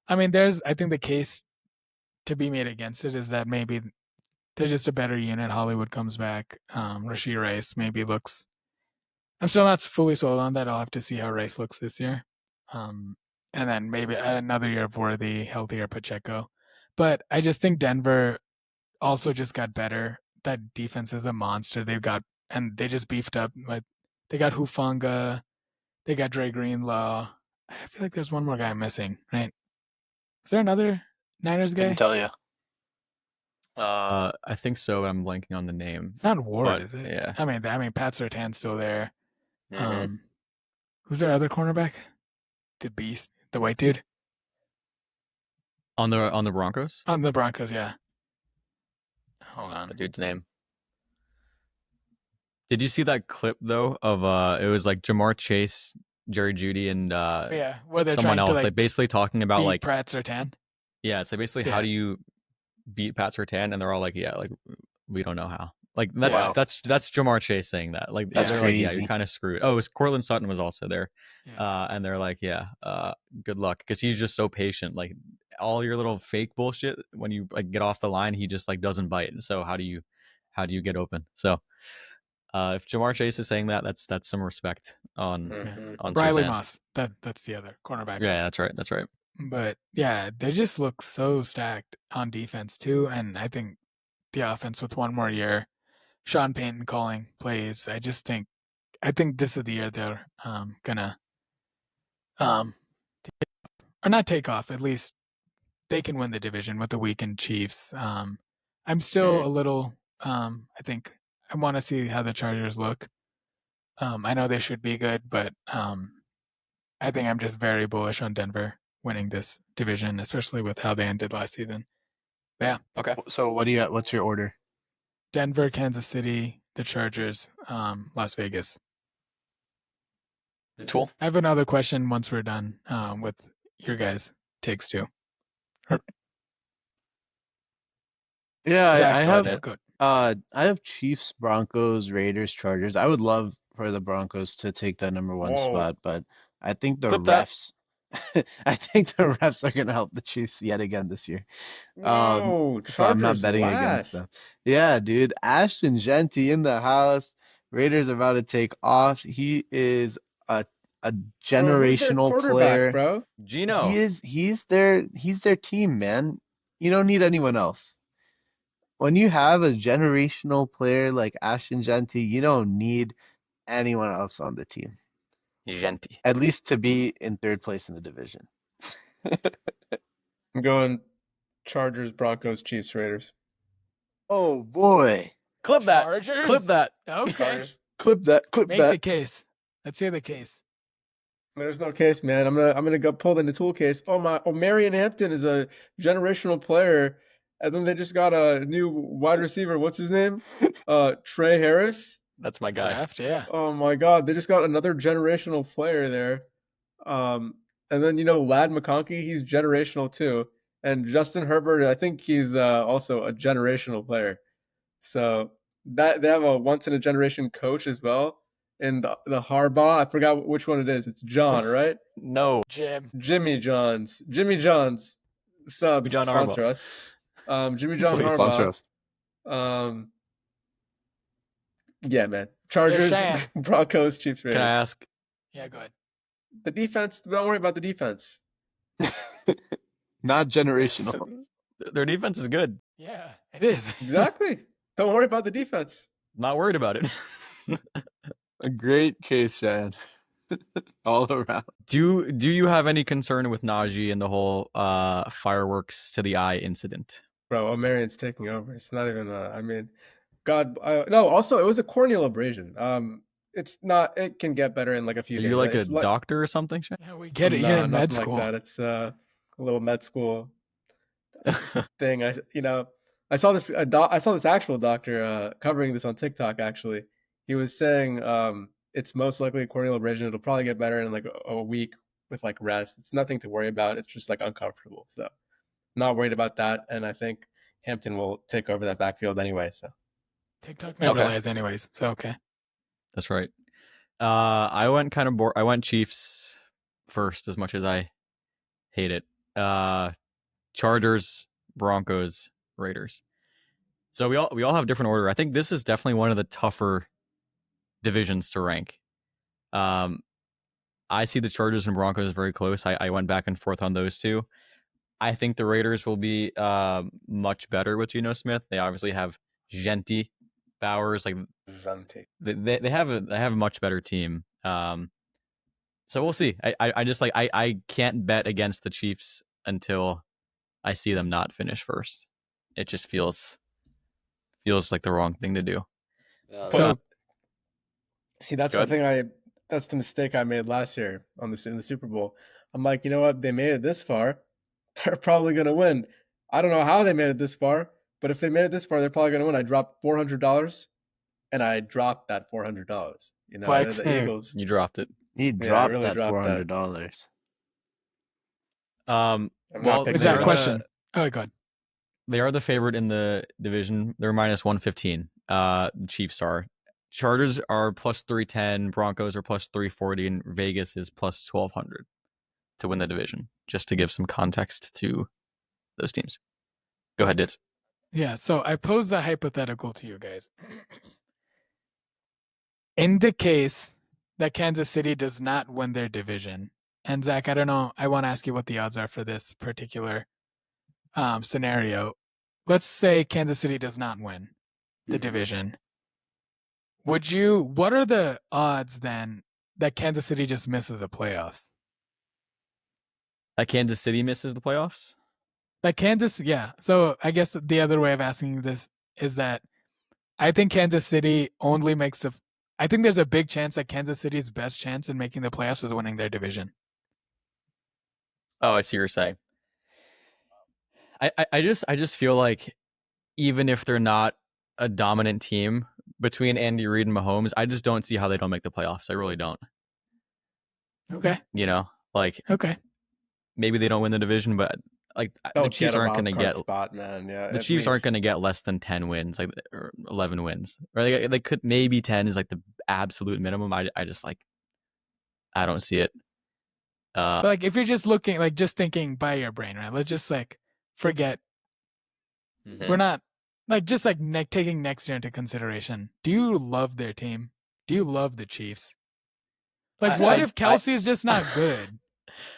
I mean, I think the case to be made against it is that maybe they're just a better unit. Hollywood comes back. Rashee Rice maybe looks. I'm still not fully sold on that. I'll have to see how Rice looks this year. And then maybe another year of Worthy, healthier Pacheco. But I just think Denver also just got better. That defense is a monster. And they just beefed up. Like, they got Hufanga. They got Dre Greenlaw. I feel like there's one more guy I'm missing, right? Is there another Niners guy? Couldn't tell you. I think so, but I'm blanking on the name. It's not Ward, But, is it? yeah. I mean, Pat Surtain's still there. Mhm. Who's their other cornerback? The Beast, the white dude On the Broncos? on the Broncos. Yeah. Hold The on. dude's name. Did you see that clip though of it was like Jamar Chase, Jerry Jeudy, and Yeah, where they're someone trying else, to like basically talking about beat like Pratt Surtain. yeah, it's like basically how Yeah. do you beat Pat Surtain, and they're all like, yeah, like we don't know how. Like Wow. that's Jamar Chase saying that. Like That's they're like, yeah, crazy. you're kind of screwed. Oh, it was Cortland Sutton was also there, Yeah. and they're like, yeah, good luck, because he's just so patient. Like all your little fake bullshit, when you like get off the line, he just like doesn't bite. So how do you get open? So if Jamar Chase is saying that, that's some respect on Riley Surtain. Moss. That's the other cornerback. Yeah, that's right. That's right. But yeah, they just look so stacked on defense too, and I think the offense with one more year, Sean Payton calling plays. I think this is the year they're gonna or not take off. At least they can win the division with the weakened Chiefs. I'm still a little. I think I want to see how the Chargers look. I know they should be good, but I think I'm just very bullish on Denver winning this division, especially with how they ended last season. But yeah, Okay. So what's your order? Denver, Kansas City, the Chargers, Las Vegas. Tool. I have another question once we're done with your guys' takes too. Yeah, Zach, I go have ahead. Good. I have Chiefs, Broncos, Raiders, Chargers. I would love for the Broncos to take that number 1 Whoa. spot, but I think the Clip that. refs I think the refs are gonna help the Chiefs yet again this year. Whoa, So I'm not Chargers betting against last. them. Yeah, dude. Ashton Genty in the house. Raiders are about to take off. He is a Bro, who's their generational quarterback, player. bro? Gino. He's their team, man. You don't need anyone else. When you have a generational player like Ashton Genty, you don't need anyone else on the team. Genty. At least to be in 3rd place in the division. I'm going Chargers, Broncos, Chiefs, Raiders. Oh boy. Clip that. Chargers? Clip that. Okay. Chargers. Clip that. Clip Make the that. case. Let's hear the case. There's no case, man. I'm gonna go pull the Nitul case. Marion Hampton is a generational player, and then they just got a new wide receiver. What's his name? Trey Harris. That's my guy. Draft, yeah. Oh my God, they just got another generational player there. And then Lad McConkey, he's generational too. And Justin Herbert, I think he's also a generational player. So that they have a once in a generation coach as well. And the Harbaugh, I forgot which one it is. It's John, right? No. Jim. Jimmy John's. Subs John sponsor Harbaugh. us. Jimmy John Please. Sponsor Harbaugh. us. Yeah, man. Chargers, Cheyenne. Broncos, Chiefs, Raiders. Can I ask? Yeah, go ahead. The defense, don't worry about the defense. Not generational. Their defense is good. Yeah, it is. Exactly. Don't worry about the defense. Not worried about it. A great case, Shayan. All around. Do you have any concern with Najee and the whole fireworks to the eye incident? Bro, O'Marion's taking over. It's not even I mean, God, no. Also, it was a corneal abrasion. It's not. It can get better in like a few Are days. you like a It's like doctor or something, Shane? Yeah, we get it here no, in med nothing like school. that. It's a little med school thing. I saw this. I saw this actual doctor covering this on TikTok. Actually, he was saying it's most likely a corneal abrasion. It'll probably get better in like a week with like rest. It's nothing to worry about. It's just like uncomfortable. So not worried about that. And I think Hampton will take over that backfield anyway. So TikTok never Okay. lies, anyways. So okay. That's right. I went kind of I went Chiefs first, as much as I hate it. Chargers, Broncos, Raiders. So we all have different order. I think this is definitely one of the tougher divisions to rank. I see the Chargers and Broncos very close. I went back and forth on those two. I think the Raiders will be much better with Geno Smith. They obviously have Genti, Bowers. Like they have a much better team. So we'll see. I just I can't bet against the Chiefs until I see them not finish first. It just feels like the wrong thing to do. So see, that's Good. the thing. That's the mistake I made last year in the Super Bowl. I'm like, you know what? They made it this far. They're probably gonna win. I don't know how they made it this far, but if they made it this far, they're probably gonna win. I dropped $400, and I dropped that $400. You know, Flex. the Eagles. You dropped it. He I dropped really that dropped that. $400. I'm Well, not Is picking that it. question? Oh, God. They are the favorite in the division. They're minus 115. The Chiefs are. Chargers are plus 310. Broncos are plus 340, and Vegas is plus 1200 to win the division. Just to give some context to those teams. Go ahead, Dit. Yeah, so I posed a hypothetical to you guys. In the case that Kansas City does not win their division, and Zach, I don't know, I want to ask you what the odds are for this particular scenario. Let's say Kansas City does not win the division. What are the odds then that Kansas City just misses the playoffs? That Kansas City misses the playoffs? Like Kansas, yeah. So I guess the other way of asking this is that I think Kansas City only makes the. I think there's a big chance that Kansas City's best chance in making the playoffs is winning their division. Oh, I see what you're saying. I just feel like even if they're not a dominant team between Andy Reid and Mahomes, I just don't see how they don't make the playoffs. I really don't. Okay. You know, like Okay. maybe they don't win the division, but like They'll the Chiefs get a aren't wild going to card get spot, man. Yeah, the at Chiefs aren't least. going to get less than 10 wins, like or 11 wins. Or they could maybe 10 is like the absolute minimum. I just like I don't see it. But like if you're just looking like just thinking by your brain, right? Let's just like forget we're not like just like taking next year into consideration. Do you love their team? Do you love the Chiefs? Like what if Kelsey's just not good?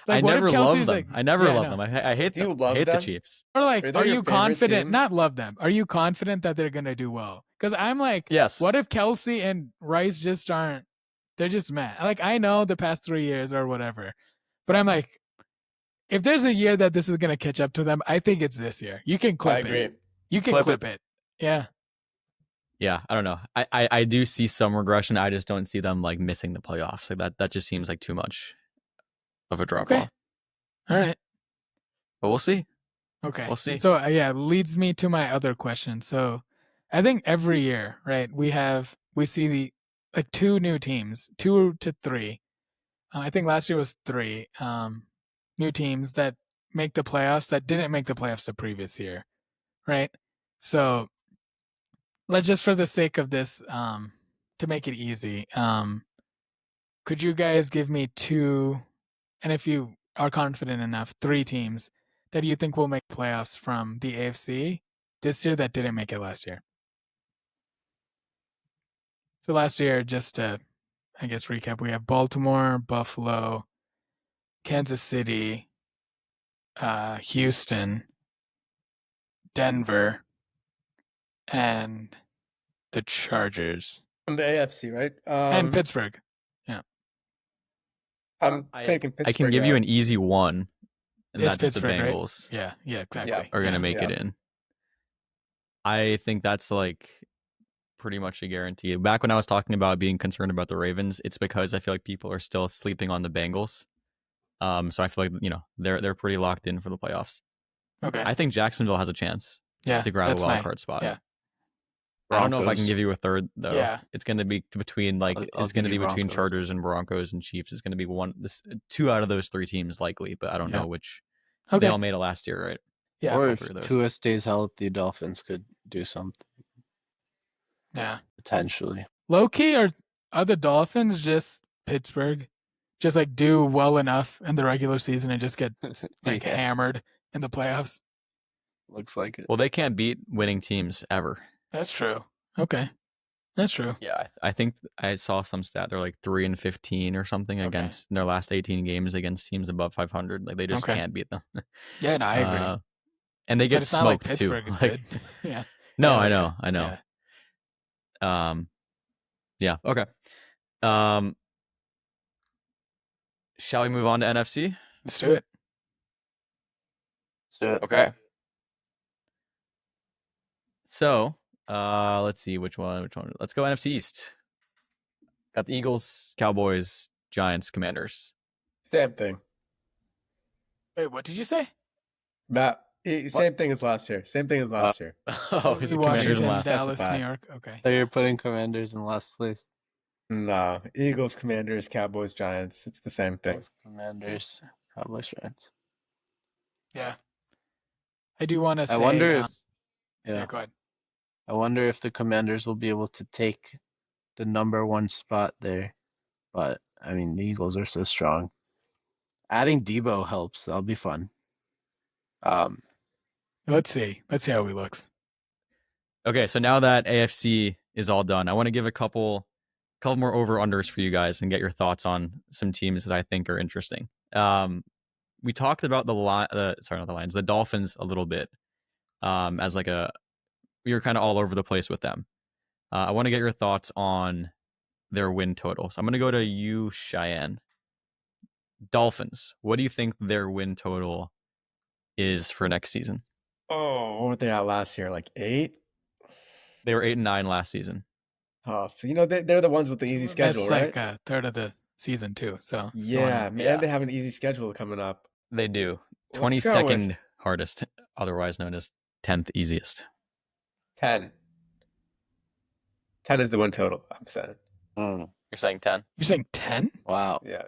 Like I what never if loved Kelsey's them. like I never yeah, loved no. them. I hate Do you them. love I hate them? the Chiefs. Or like, Are they are your you favorite confident? team? Not love them. Are you confident that they're gonna do well? Because I'm like, Yes. what if Kelsey and Rice just aren't? They're just mad. Like I know the past 3 years or whatever, but I'm like, if there's a year that this is gonna catch up to them, I think it's this year. You can I clip agree. it. You can Clip clip it. Yeah. Yeah, I don't know. I do see some regression. I just don't see them like missing the playoffs. Like that just seems like too much of a drop Okay. off. All right. But we'll see. Okay. We'll see. So yeah, leads me to my other question. So I think every year, right, we see the like 2 new teams, 2 to 3. I think last year was 3 new teams that make the playoffs that didn't make the playoffs the previous year, right? So let's just for the sake of this, to make it easy, could you guys give me 2, and if you are confident enough, 3 teams that you think will make playoffs from the AFC this year that didn't make it last year? So last year, just to, I guess, recap, we have Baltimore, Buffalo, Kansas City, Houston, Denver, and the Chargers. From the AFC, right? And Pittsburgh. Yeah. I'm taking Pittsburgh. I can give you out. an easy one, and It's that's Pittsburgh, the right? Bengals Yeah, exactly. Yeah. are going to Yeah. make it in. I think that's like pretty much a guarantee. Back when I was talking about being concerned about the Ravens, it's because I feel like people are still sleeping on the Bengals. So I feel like they're pretty locked in for the playoffs. Okay. I think Jacksonville has a chance Yeah. to grab a That's wild my card spot. yeah. I don't know if I can Broncos. give you a third though. Yeah. It's going to be between I'll it's give going to you be between Broncos. Chargers and Broncos and Chiefs. It's going to be two out of those three teams likely, but I don't Yeah. know which. Okay. They all made it last year, right? Yeah. Or all if three of those. Tua stays healthy, Dolphins could do something Yeah. potentially. Low key, are the Dolphins just Pittsburgh? Just like do well enough in the regular season and just get like Yeah. hammered in the playoffs? Looks like it. Well, they can't beat winning teams ever. That's true. Okay. That's true. Yeah, I think I saw some stat. They're like 3-15 or something Okay. against in their last 18 games against teams above 500. Like they just Okay. can't beat them. Yeah, no, I agree. And they But get it's not like smoked too. Pittsburgh is Like, good. Yeah. no, Yeah, I yeah, know. yeah. Yeah. Okay. Shall we move on to NFC? Let's do it. So Okay. So, let's see which one. Let's go NFC East. Got the Eagles, Cowboys, Giants, Commanders. Same thing. Wait, what did you say? Same thing as last year. Same thing as last year. Oh, is it Commanders Washington, in last? Dallas, Specify. New York. Okay. So you're putting Commanders in last place. No, Eagles, Commanders, Cowboys, Giants. It's the same thing. Commanders, Cowboys, Giants. Yeah. I do want to say. I wonder if Yeah, go ahead. I wonder if the Commanders will be able to take the number one spot there. But I mean, the Eagles are so strong. Adding Debo helps. That'll be fun. Let's see. Let's see how he looks. Okay, so now that AFC is all done, I want to give a couple more over-unders for you guys and get your thoughts on some teams that I think are interesting. We talked about the Dolphins a little bit as like we were kind of all over the place with them. I want to get your thoughts on their win total. So I'm going to go to you, Shayan. Dolphins, what do you think their win total is for next season? Oh, what were they at last year? Like 8? They were 8-9 last season. Tough. They're the ones with the easy schedule, That's right? like a third of the season too. So Yeah, man, Yeah. they have an easy schedule coming up. They do. Let's go with 22nd hardest, otherwise known as 10th easiest. 10. 10 is the win total, I'm saying. You're saying 10? you're saying 10? Wow. Yeah.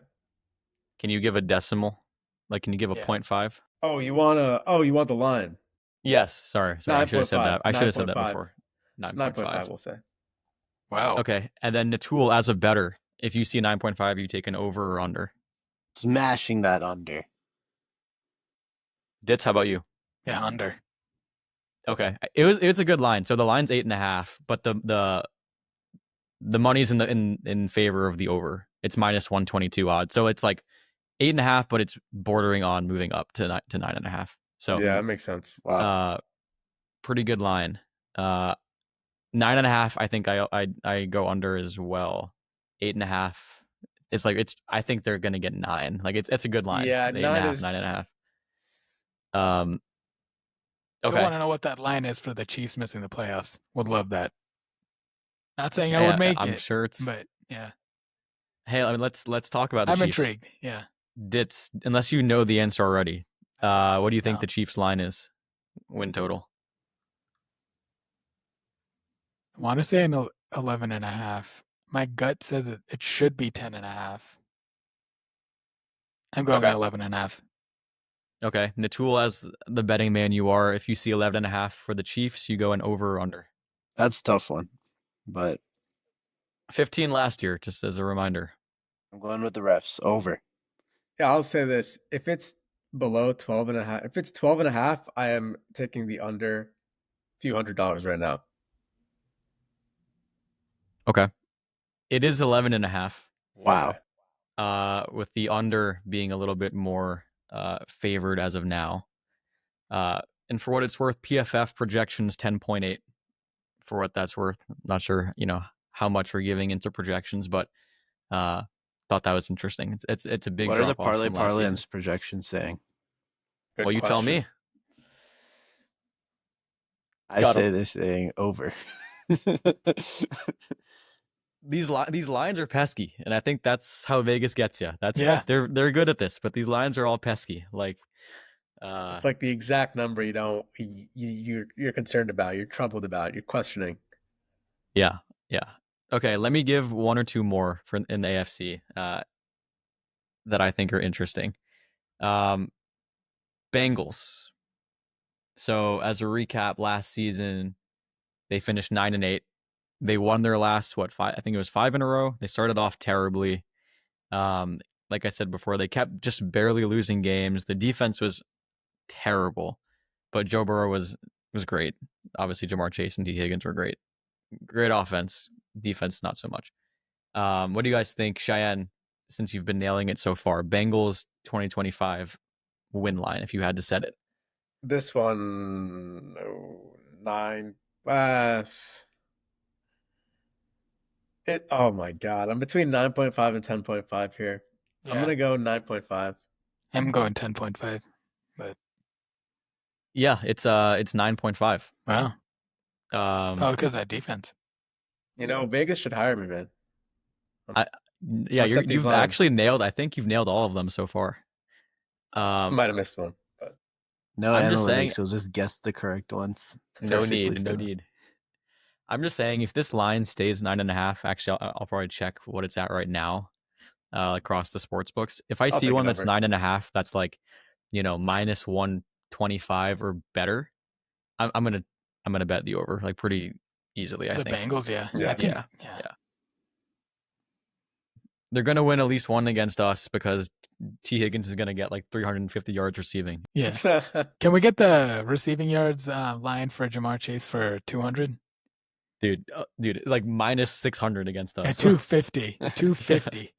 Can you give a decimal? Like, can you give a Yeah. 0.5? Oh, you want the line. Yes. Sorry. I should have said 9.5. that. I should have said that 9.5. before. 9.5, 9.5. we'll say. Wow. Okay. And then Nitul, as a better, if you see 9.5, you take an over or under. Smashing that under. Ditz, how about you? Yeah, under. Okay. It's a good line. So the line's 8.5, but the money's in favor of the over. It's minus 122 odds. So it's like 8.5, but it's bordering on moving up to 9.5. So Yeah, that makes sense. Wow. pretty good line. 9.5, I think I go under as well. 8.5. I think they're gonna get 9. Like it's a good line. Yeah, 8.5, 9.5. So Okay. I want to know what that line is for the Chiefs missing the playoffs. Would love that. Not saying I would make I'm it, sure it's. but yeah, Hey, I mean, let's talk about the I'm Chiefs. intrigued. Yeah. Ditz, unless you know the answer already. What do you think No. the Chiefs line is? Win total. I want to say an 11.5. My gut says it should be 10.5. I'm going Okay. 11.5. Okay. Nitul, as the betting man you are, if you see 11.5 for the Chiefs, you go an over or under. That's a tough one. But 15 last year, just as a reminder. I'm going with the refs. Over. Yeah, I'll say this. If it's below 12.5, if it's 12.5, I am taking the under a few $100 right now. Okay. It is 11.5. Wow. With the under being a little bit more favored as of now. And for what it's worth, PFF projections 10.8 for what that's worth. Not sure, how much we're giving into projections, but thought that was interesting. It's a big What are the drop off Parlay from last season. Parlance projections saying? Good Well, you tell question. me. I Got say they're saying over. These lines are pesky, and I think that's how Vegas gets you. Yeah. They're good at this, but these lines are all pesky. Like, It's like the exact number you're concerned about, you're troubled about, you're questioning. yeah. Okay, let me give one or two more in the AFC that I think are interesting. Bengals. So as a recap, last season they finished 9-8. They won their last five? I think it was 5 in a row. They started off terribly. Like I said before, they kept just barely losing games. The defense was terrible, but Joe Burrow was great. Obviously, Jamar Chase and T. Higgins were great. Great offense, defense not so much. What do you guys think, Cheyenne? Since you've been nailing it so far, Bengals 2025 win line if you had to set it. This one, 9. Oh my God, I'm between 9.5 and 10.5 here. I'm Yeah. gonna go 9.5. I'm going 10.5. But Yeah, it's 9.5. wow. Um, Probably because of that defense. Vegas should hire me, man. yeah, I'll set these you've lines. actually nailed. I think you've nailed all of them so far. I might have missed one, but No I'm analytics, just saying- you'll just guess the correct ones. no perfectly need. fine. I'm just saying if this line stays 9.5, actually, I'll probably check what it's at right now across the sports books. If I I'll see take one it that's over. 9.5, that's like, minus 125 or better. I'm gonna bet the over like pretty easily. I The think. Bengals, yeah. Yeah. I think, Yeah. They're gonna win at least one against us because T. Higgins is gonna get like 350 yards receiving. Yeah. Can we get the receiving yards line for Jamar Chase for 200? Dude, like minus 600 against Yeah, us. 250. 250.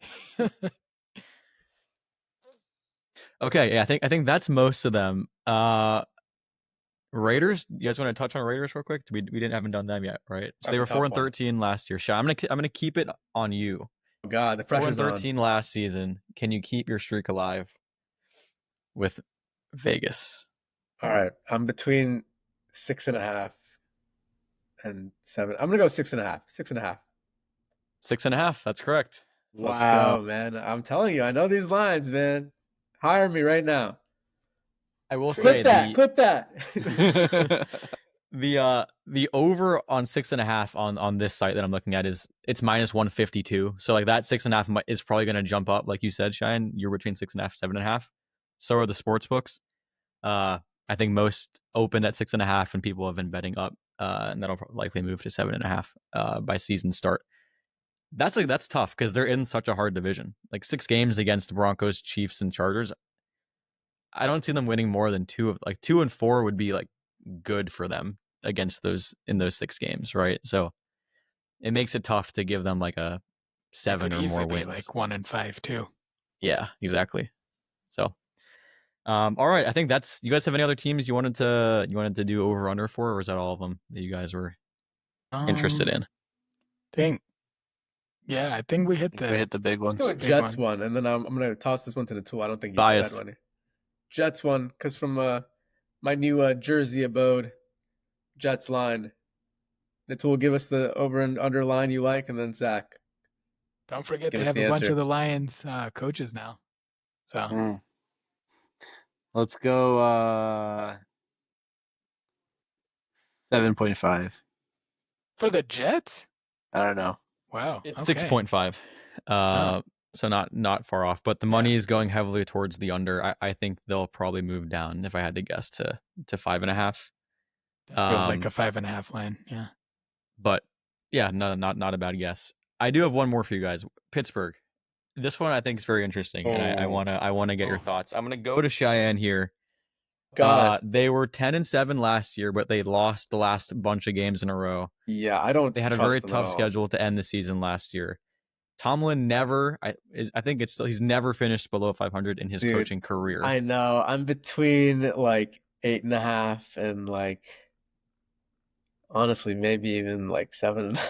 Okay, yeah, I think that's most of them. Raiders. You guys want to touch on Raiders real quick? We haven't done them yet, right? So they That's a were tough one. 4-13 last year. I'm gonna keep it on you. Oh God, the pressure's on. 4-13 last season. Can you keep your streak alive with Vegas? All right, I'm between 6.5 and 7. I'm gonna go 6.5. 6.5. 6.5. That's correct. Let's Wow, go. man. I'm telling you, I know these lines, man. Hire me right now. I will say Clip that. the over on 6.5 on this site that I'm looking at it's minus 152. So like that 6.5 is probably going to jump up, like you said, Shine. You're between 6.5, 7.5. So are the sports books. I think most opened at 6.5, and people have been betting up, and that'll likely move to 7.5 by season start. That's tough because they're in such a hard division. Like 6 games against the Broncos, Chiefs, and Chargers. I don't see them winning more than 2 and 4 would be like good for them against those 6 games, right? So it makes it tough to give them like a 7 or more wins. Like 1-5 too. Yeah, exactly. So, all right. I think that's. You guys have any other teams you wanted to do over under for, or was that all of them that you guys were interested in? I think we hit We hit the big ones. Let's do a Big Jets one. one, and then I'm gonna toss this one to Nitul. I don't think you Biased. said one. Jets one, because from my new Jersey abode, Jets line. Nitul, give us the over and under line you like, and then Zach. Don't forget Give they us have the a bunch answer. of the Lions coaches now. So Let's go 7.5. for the Jets? I don't know. Wow. It's okay. 6.5. So not far off, but the money is going heavily towards the under. I think they'll probably move down, if I had to guess, to 5.5. That feels like a 5.5 line. Yeah. But yeah, not a bad guess. I do have one more for you guys. Pittsburgh. This one I think is very interesting, and I wanna get your thoughts. I'm gonna go to Cheyenne here. God. They were 10-7 last year, but they lost the last bunch of games in a row. Yeah, I don't. They had a trust very them at tough all. schedule to end the season last year. Tomlin he's never finished below 500 in his Dude, coaching career. I know. I'm between like 8.5 and like honestly, maybe even like 7.5.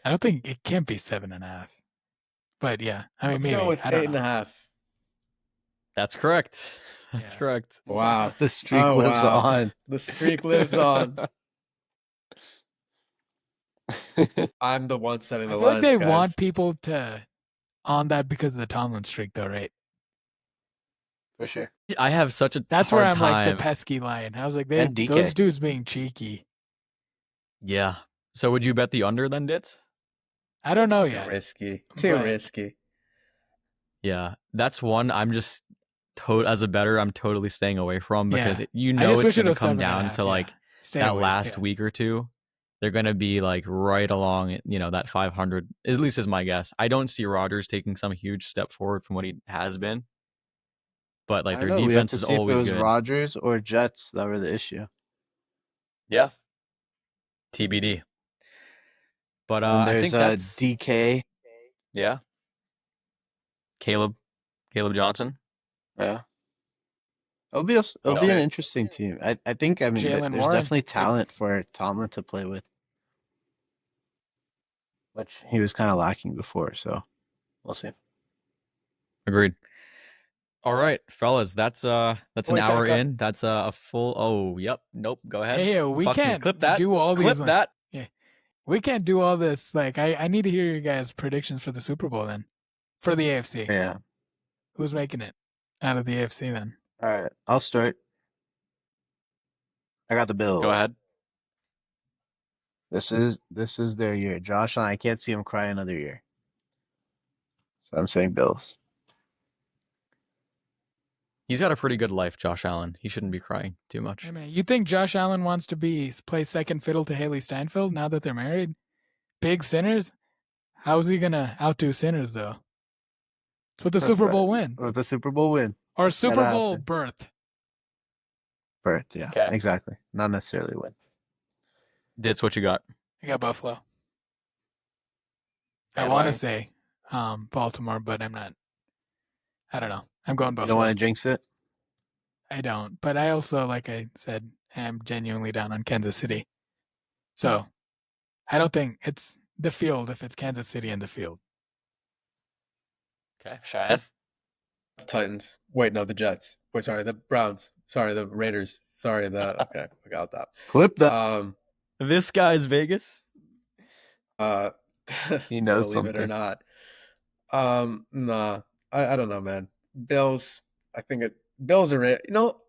I don't think it can't be 7.5. But yeah, I mean, Let's maybe. go with I don't know. 8.5. That's correct. That's Yeah. correct. Wow. The streak lives on. The streak lives on. I'm the one setting I the feel like lines, they guys. want people to on that because of the Tomlin streak, though, right? For sure. I have such a That's where hard I'm like the time. pesky line. I was like, And DK. those dudes being cheeky. Yeah. So would you bet the under then, Ditz? I don't know Too yet, risky. Too but risky. Yeah, that's one I'm just as a bettor, I'm totally staying away from because yeah, you I know just it's wish it going to was come 7.5. down to Yeah, like stay that away. last Yeah. week or two. They're going to be like right along, that 500. At least is my guess. I don't see Rodgers taking some huge step forward from what he has been, but I like don't their know. We have defense to is see if it always was good. Rodgers or Jets that were the issue. Yeah, TBD. But And I there's think that's DK. yeah, Caleb Johnson. Yeah. It'll We'll be an see. interesting team. I think Jalen there's Warren. definitely talent for Tomlin to play with, which he was kind of lacking before. So we'll see. Agreed. All right, fellas, that's an Wait, hour Zach, in. That's a full. Oh, yep. Nope. Go ahead. hey, we Fucking can't clip that. do all Clip these. that. Yeah, we can't do all this. Like, I need to hear your guys' predictions for the Super Bowl then, for the AFC. Yeah. Who's making it out of the AFC then? All right. I'll start. I got the Go Bills. ahead. This is their year. Josh Allen, I can't see him cry another year. So I'm saying Bills. He's got a pretty good life, Josh Allen. He shouldn't be crying too much. Hey man, you think Josh Allen wants to play second fiddle to Haley Steinfeld now that they're married? Big sinners? How's he gonna outdo sinners though? It's with the That's Super right. Bowl win With the Super Bowl win. or Gotta Super Bowl happen. berth. Birth, yeah. Okay. Exactly. Not necessarily win. Ditz, what you got? I got Buffalo. I And want to why? say Baltimore, but I'm not. I don't know. I'm going You don't Buffalo. want to jinx it? I don't. But I also, like I said, am genuinely down on Kansas City. So I don't think it's the field if it's Kansas City in the field. Okay, Shayan. The Titans. Wait, no, the Jets. Wait, sorry, the Browns. Sorry, the Raiders. Sorry, okay, I got that. Clip that. This guy's Vegas. Uh, He knows believe it or something. not. Nah, I don't know, man. Bills. I think Bills are. Let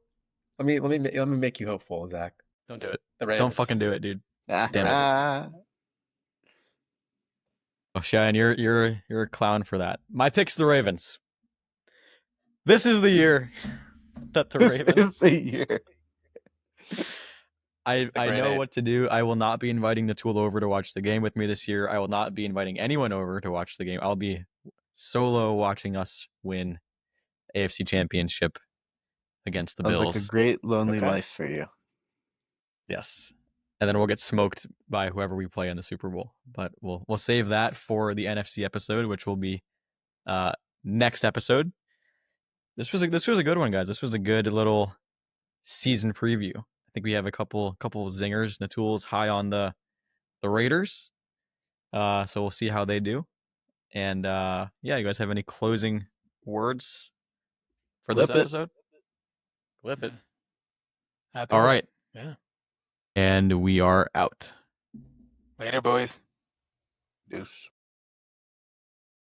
me make you hopeful, Zach. Don't do it. The Don't Ravens. fucking do it, dude. Ah, Damn it. ah. Oh, Shayan, you're a clown for that. My pick's the Ravens. This is the year that the This Ravens. is the year. I great know eight. what to do. I will not be inviting Nitul over to watch the game with me this year. I will not be inviting anyone over to watch the game. I'll be solo watching us win AFC Championship against the Sounds Bills. like a great lonely Okay. life for you. Yes. And then we'll get smoked by whoever we play in the Super Bowl. But we'll save that for the NFC episode, which will be next episode. This was a good one, guys. This was a good little season preview. I think we have a couple zingers. Natul's high on the Raiders. So we'll see how they do. And yeah, you guys have any closing words for this Clip it. episode? Clip it. I think All right. Yeah. And we are out. Later, boys. Deuce.